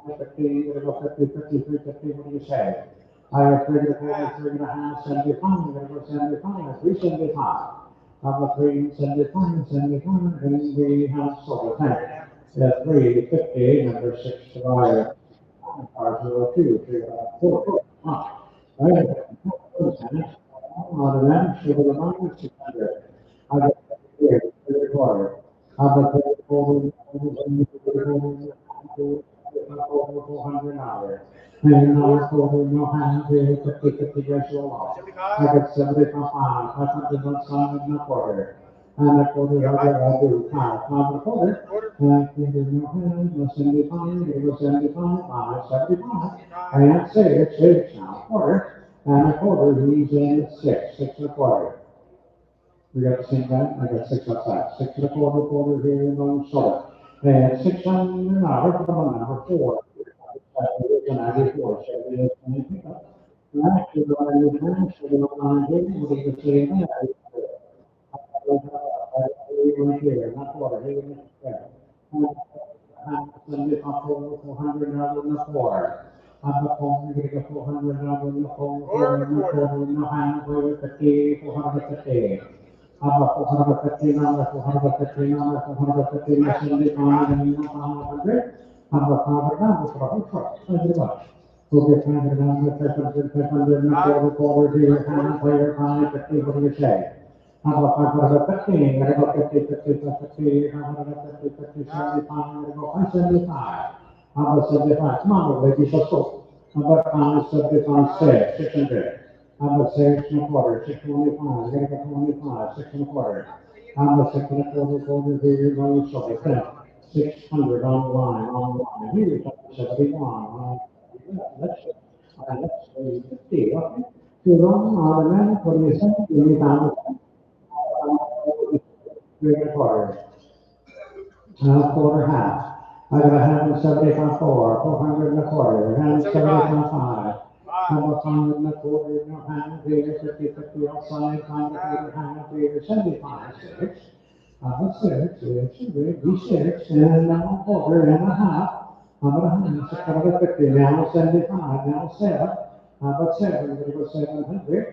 50, 50, 53, 50, what do you say? I got 3 quarter, 3 and a half, 75, I'm gonna go 75, 375. I got 375, 75, and we have sold 10. Yeah, 350, number 6, July, 502, 3, 4. Right? On the lamp, sugar amount, 600. I got here, 3 quarter. How about 400 and now for no hand, 50, 50 ratio off. I got 75, 500 on some and a quarter. And a quarter, I do 5, 5 and a quarter. And no hand, no 75, it was 75, 75. And 6, 6 now, quarter. And a quarter, he's in 6, 6 and a quarter. We got the same guy, I got 6 outside, 6 and a quarter here in the solar. And 6 on, number 4. 94, 70, 20 pickup. Last year, I was going to the line, we did the same thing. Right here, not water, here in the 400 now in the 4. I'm the phone, we're gonna go 400 now in the 4, no hand, we're 50, 450. I'm a 450 now, 450 now, 450 now, 75, and 100. I'm a 500 now, for the whole truck, 100 bucks. We'll get 500 now, 500, and a quarter here, hand, player, 50, what do you say? I'm a 515, I'm gonna go 50, 50, 50, 150, 50, 75, I'm gonna go 575. I'm a 75, come on, ladies, let's go. I'm about 575, 600. I'm a 6 and a quarter, 625, I'm gonna go 25, 6 and a quarter. I'm a 6 and a quarter here, going so 600 on the line, here's 71, let's Let's say 50, okay? So wrong, man, what do you say? You need to 3 and 1/4. Quarter half. I got 175 4, 400 and 1/4, 175 5. How about 100 and 1/4, no hand, here, 50, 50 outside, 100 hand, here, 75, 6. 6, B6, and now 1/4 and 1/2. How about 150, now 75, now 7. How about 7, we're gonna go 700.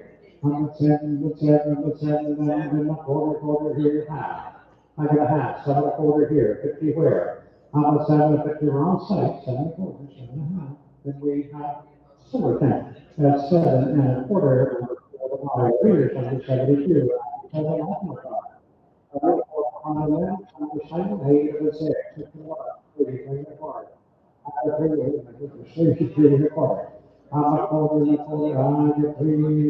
How about 7, then 1/4 here, half. I got a half, 7 1/4 here, 50 where? How about 750 wrong side, 7 1/4, 7 1/2. Then we have silver thing. That's 7 1/4 here, 72, 7 1/2. On the left, on the side, 8 of the 6, 51, 3 3 how much more than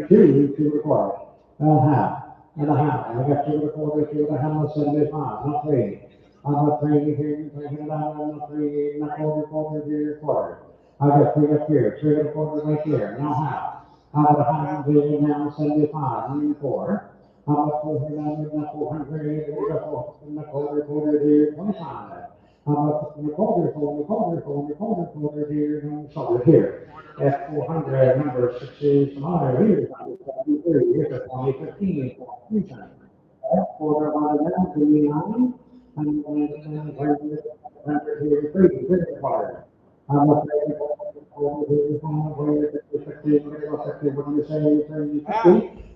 3, 2 half, and a half. I got 2 1/4, 75, not 3. I'm a 3 here, 3 1/4 here, quarter. I got 3 up here, 3 1/4 right here, now half. I got a half here, now 75, 4. I'm a 400 here, 4 here, 25. I'm a 4 here, no, sorry, here. At 400, number 60, some other here, 73, here's a 2015, 3 times. Quarter of an hour, 29, and 100 here, 3 quarter. I'm a 50, what do you say, 50,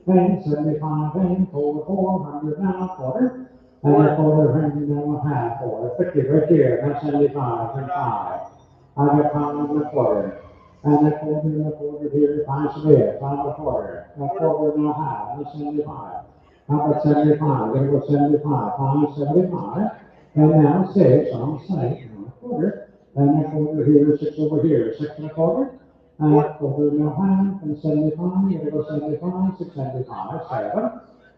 and 75, and 400 now, quarter. And a 400 now, half, 50 right here, that's 75, and 5. I got 5 1/4. And a 4 here, 5 there, 5 1/4. A 1/4 now half, that's 75. How about 75? Gonna go 75, 575. And now 6 on the site, 1/4. And a 1/4 here, 6 over here, 6 1/4. And a 1/4 now half, and 75. Gonna go 75, 675, 7.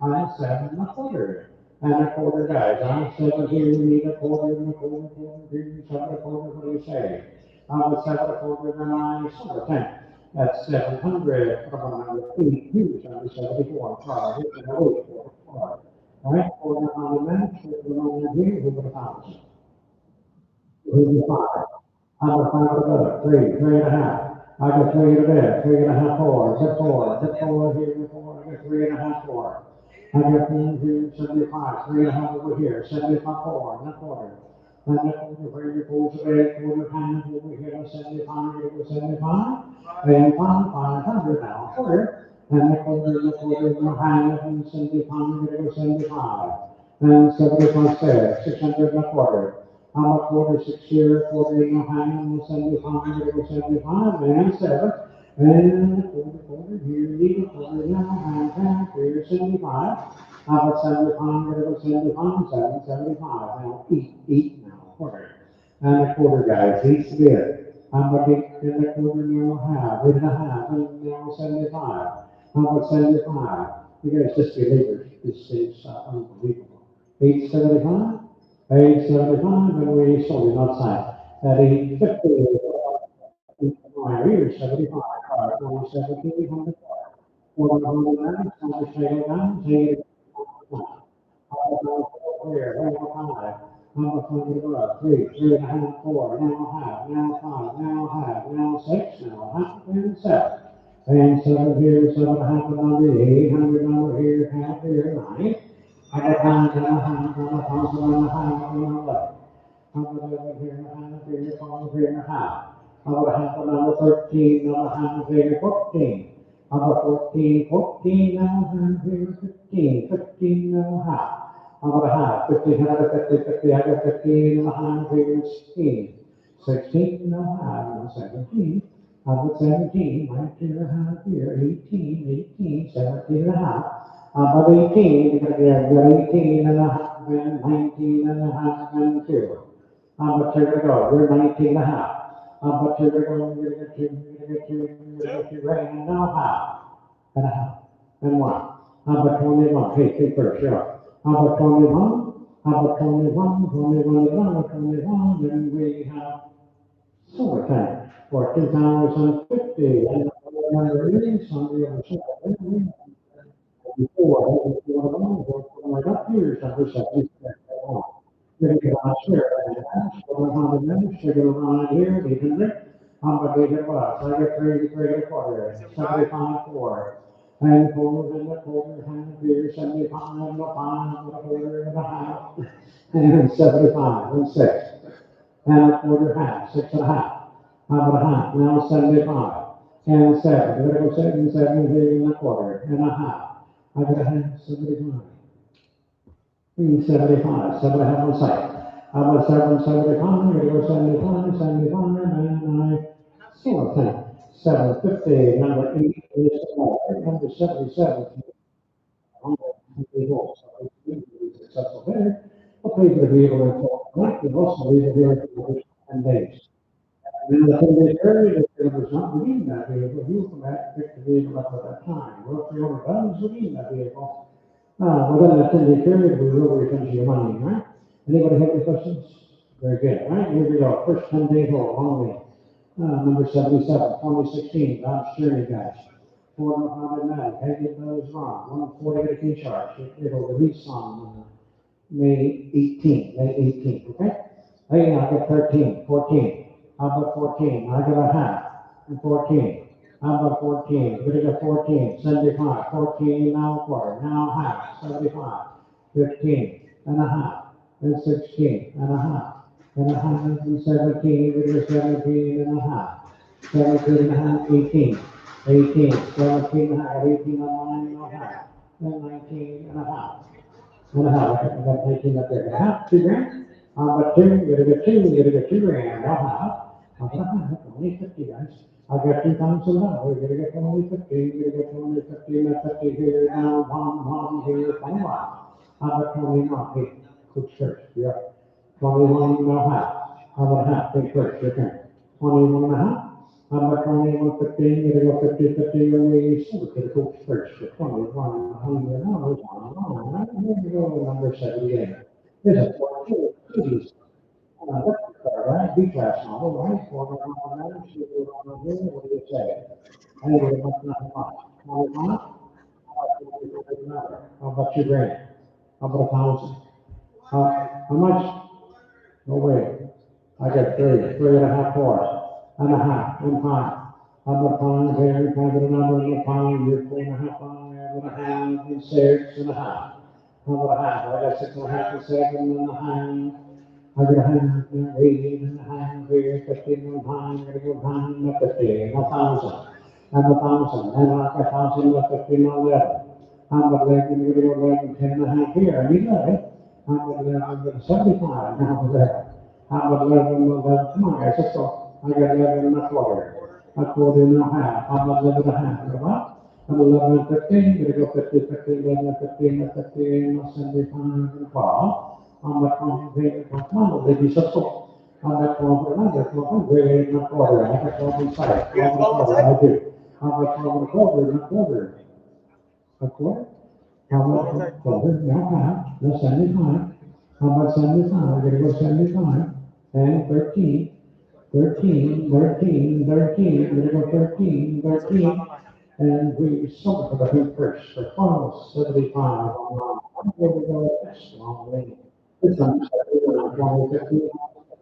And 7 1/4. And a 1/4 guys, on 7 here, we need a 1/4 and a 1/4, 7 1/4, what do you say? 7 1/4 and 9, 10. That's 700, from number 2, 74, 5, 4. All right, 4 on the match, on here, we're going to count. Here's 5. I'm a 5 of 3, 3 1/2. I got 3 in a bed, 3 1/2, 4, zip 4, zip 4, here, 4, I got 3 1/2, 4. I got 3 here, 75, 3 1/2 over here, 75, 4, not 4. And then where you go to bed, 4 over here, 75, over 75, and 500 now, 4. And then over no hand, and 75, over 75, and 75, 600 and a 1/4. How much 46 here, 40 no hand, 75, over 75, and 7. And 40 here, leave it 40 now, and here, 75. How about 75, over 75, 775, now eat now. 1/4. And a 1/4 guys, each bit. How about 8 and a 1/4 now half, 8 1/2, and now 75. How about 75? You guys just believe it, this is unbelievable. 875, 875, and we sold it outside. At 850, here's 75, 417, 100, 100, 100, here, number 3, 3 1/2, 4, now half, now 5, now half, now 6, now half, and 7. And 7 here, 7 1/2, another 800, number here, half here, 9. I got 9 and a half, and a 1,000 and a half, and 11. How about 11 here, and a half here, 5 here, and a half. How about half, another 13, another half here, 14. How about 14, 14, now half here, 15, 15 now half. How about a half? 15, another 50, 50, I got 15 and a half here, 16. 16 and a half, 17. How about 17, 19 and a half here, 18, 18, 17 and a half. How about 18, you're going to get 18 and a half, and 19 and a half, and 2. How about here we go, you're 19 and a half. How about here we go, you're going to get 2, you're going to get 2, you're going to get 2, right, and now half, and a half, and 1. How about 21, hey, take first, yeah. How about 21? How about 21? 21 is 21, then we have silver tank. for 2050. And number is on the other side. Before, like up here, number 77. Then you go here, $100 minutes, you go around here, 800. How about they get what? So I get 3 a quarter, 75 4. And four, and a quarter, and a beer, 75, and a pound, and a quarter, and a half, and 75, and 6. And a quarter half, 6 and a half. How about a half? Now 75. And 7. We're going to go 7, 7, and a quarter, and a half. I got a half, 75. 75, 7 and a half on site. How about 7, 75, we're going to go 75, 75, and I, 750, number 8 is number 77. Successful bidder. I'll pay for the vehicle in full. We'll also leave the vehicle for 10 days. And the 10-day period, if there was not redeemed that vehicle, he will come back and pick the vehicle up at that time. Well, if the owner does redeem that vehicle, within that 10-day period, we will refund you your money, right? Anybody have any questions? Very good, right? Here we go. First 10-day hold only. Number 77, 2016, Dodge Journey guys. Ford automatic, Peggy is wrong. 140 get a key charge. It'll release on May 18th, okay? Hey, I got 13, 14. How about 14? I got a half. And 14. How about 14? We're gonna go 14, 75, 14, now a quarter, now a half, 75, 15, and a half, and 16, and a half, and a half, and 17, we're gonna go 17 and a half, 17 and a half, 18, 18, 17 and a half, 18 and a half, and 19 and a half, and a half, I got 19 up there, and a half, 2 grand, how about 2, we're gonna go 2, we're gonna go 2 grand, now half, only 50 guys. I got $2,000. We're gonna get only 50. We're gonna get only 50. Not 50 here. Now one here. 21. How about 21? Hey, quick search. Yeah. 21 and a half. How about half? Big search. Your turn. 21 and a half. How about 21? 15. We're gonna go 50. 50. And we sort to the quick search. 21. 100. Right? Here we go. Number 78. There's a 42. Right, B-class model, right? What do you say? I need a month and a half. How about 2 grand? How about 1,000? How much? No way. I got 3 and a half, 4 and a half, and 5. How about 5? There, 5 and another, and 5. You're 4 and a half, 5 and a half, and 6 and a half. How about a half? I got 6 and a half, and 7 and a half. I got a hand, 18 and a half, 15 and a half, I'm gonna go down to 50, 1,000. I'm 1,000, and I got 1,000, 15, 11. I'm 11, we're gonna go 11, 10 and a half here, I need that. I'm 11, I'm gonna 75, now I'm there. I'm 11, come on guys, let's go. I got 11 and a quarter, a quarter and a half, I'm 11 and a half, you know what? I'm 11 and 15, we're gonna go 50, 50, 11 and 15, and 15, 75 and 12. On the phone, they be so. On that phone, another phone, really not quarter. I have a phone inside. You have 12 inside? I do. On the phone, quarter, not quarter. A quarter? How much? Quarter, now half, no 75. How about 75? We're gonna go 75. And 13, 13, 13, 13. We're gonna go 13, 13. And we sold for the who first. The phone was 75. I'm going to go this long way. It's not 2050.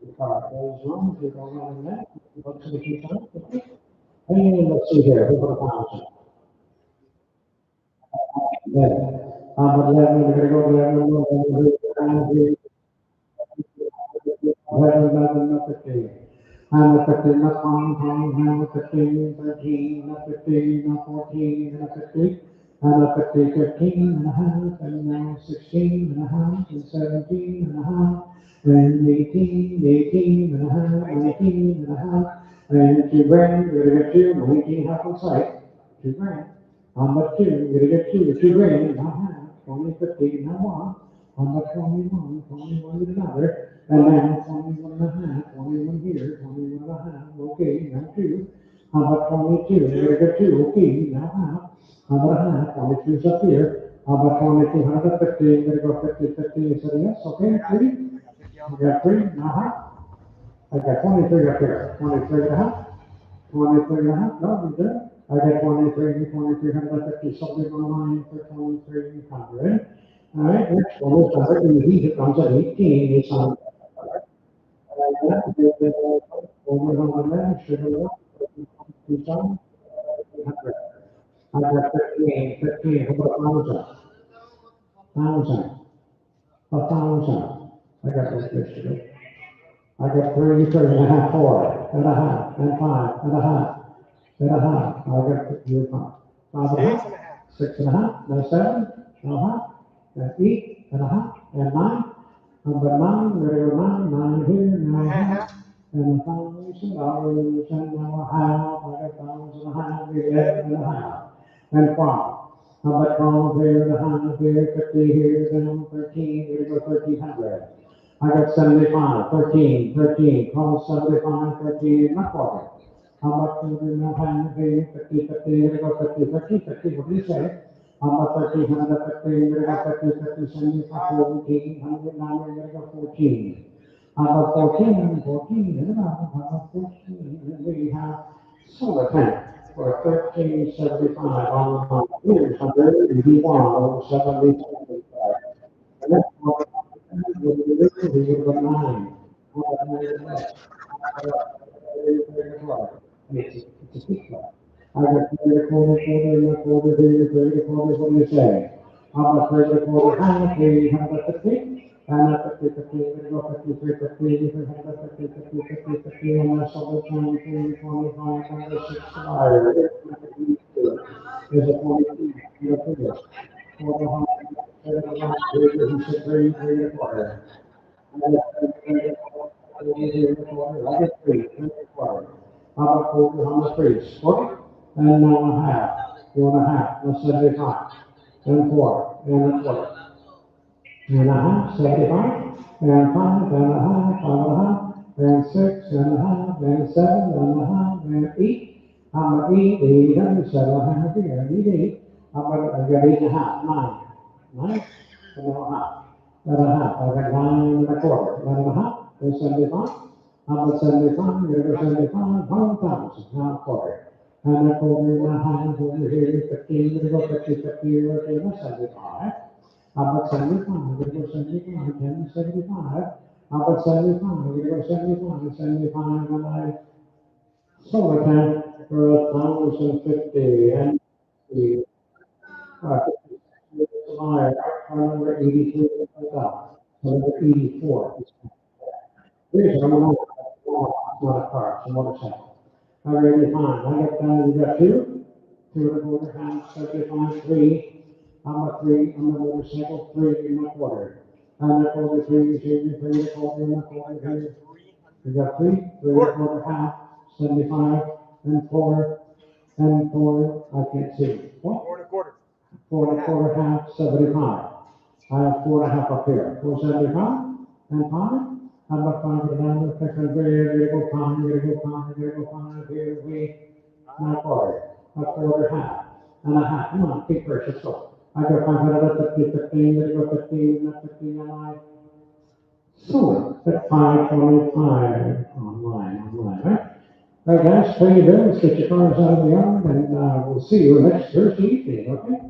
The car goes wrong, we go around that. Go to the Keystone. And let's see here, who's going to pound it? Then, but 11, we're going to go 11, 11, 15. I'm a 15, not 15, 13, not 15, not 14, not 15. I'm a 15, 15 and a half, and now 16 and a half, and 17 and a half, and 18, 18 and a half, 19 and a half, and 2 grand, we're gonna get 2, 19 half on site, 2 grand. I'm at 2, we're gonna get 2 grand, now half, 20, 15, now 1. I'm at 21, 21 with another, and now 21 and a half, 21 here, 21 and a half, okay, now 2. How about 22? We're gonna get 2, okay, now half. How about a half? 22's up here. How about 22? 150? We're gonna go 50, 50. You said yes, okay, 3. We got 3, now half. I got 23 up here. 23 and a half. 23 and a half, no, you're good. I got 2350 sold it online for 2300. All right, next one is number easy, it comes at 18, it's on. Over on the left, sugar, it's on. I got 15, how about 1,000? 1,000. I got those yesterday. I got 3 and a half, 4 and a half, and 5 and a half, and a half. I got you 5 and a half, 6 and a half, and 7 and a half, and 8 and a half, and 9. Number 9, we're going to 9 here, 9 and a half, and $1,000, and now a half, I got 1,000 and a half, 11 and a half, and 12. How about 12 here, and a half here, 50 here, then 13, we're going to go 1,300. I got 75, 13, 13, 12, 75, 13, and not 40. How much do you know? 50, 50, 50, you're gonna go 50, 50, 50, what do you say? How much 50, 100, 50, you're gonna go 50, 50, 75, 14, 100, now you're gonna go 14. How about 14, 14, and about, how about 14, we have solar panel for 1375 on here's 181, 75. And that's what we were 9. It's a big one. I got 3 what do you say? How much 3 half, 3, how about 50? And that's 50, 50, we're gonna go 53, 50, you can have that 50, 50, 50, 50, and that's all the 23, 25, 26, there's a 42, you know, figure. 4 3 and a quarter. I get 3 how about 4, how much 3? 4, and now a half, 4 and a half, that's 75, and 4, and a quarter, and a half, 75, and 5 and a half, 5 and a half, and 6 and a half, and 7 and a half, and 8, how about 8, 8, and 7 and a half here, I need 8, how about, I got 8 and a half, 9, 9, and a half, and a half, I got 9 and a quarter, 9 and a half, and 75, how about 75, you're going 75, 1,000, now a quarter. And a quarter and a half over here, 15, you're going to go 50, 50, okay, that's 75. How about 75, you're going to go 75, 10, 75. How about 75, you're going to go 75, 75, and I solar tank for 1,050, and the, number 83, number 84. Here's a not a car, it's a motorcycle. All right, fine. I got you got 2, 2 and a quarter half, 75, 3. I'm a 3 on the motorcycle, 3 in my quarter. And a quarter 3, 3 and a quarter in a quarter here. You got 3, 3 and a quarter half, 75, and 4, and 4, I can't see. What? 4 and a quarter. 4 and a quarter half, 75. I have 4 and a half up here, 475, and 5. I'm not finding the number, second grade, go 5, go 5, go 5, here we, not 4, a quarter half, and a half, come on, keep first, let's go. I got 550, 15, there go 15, not 15, and I, so, at 525, online, right? All right, guys, pay your bills, get your cars out of the yard, and, we'll see you next Thursday evening, okay?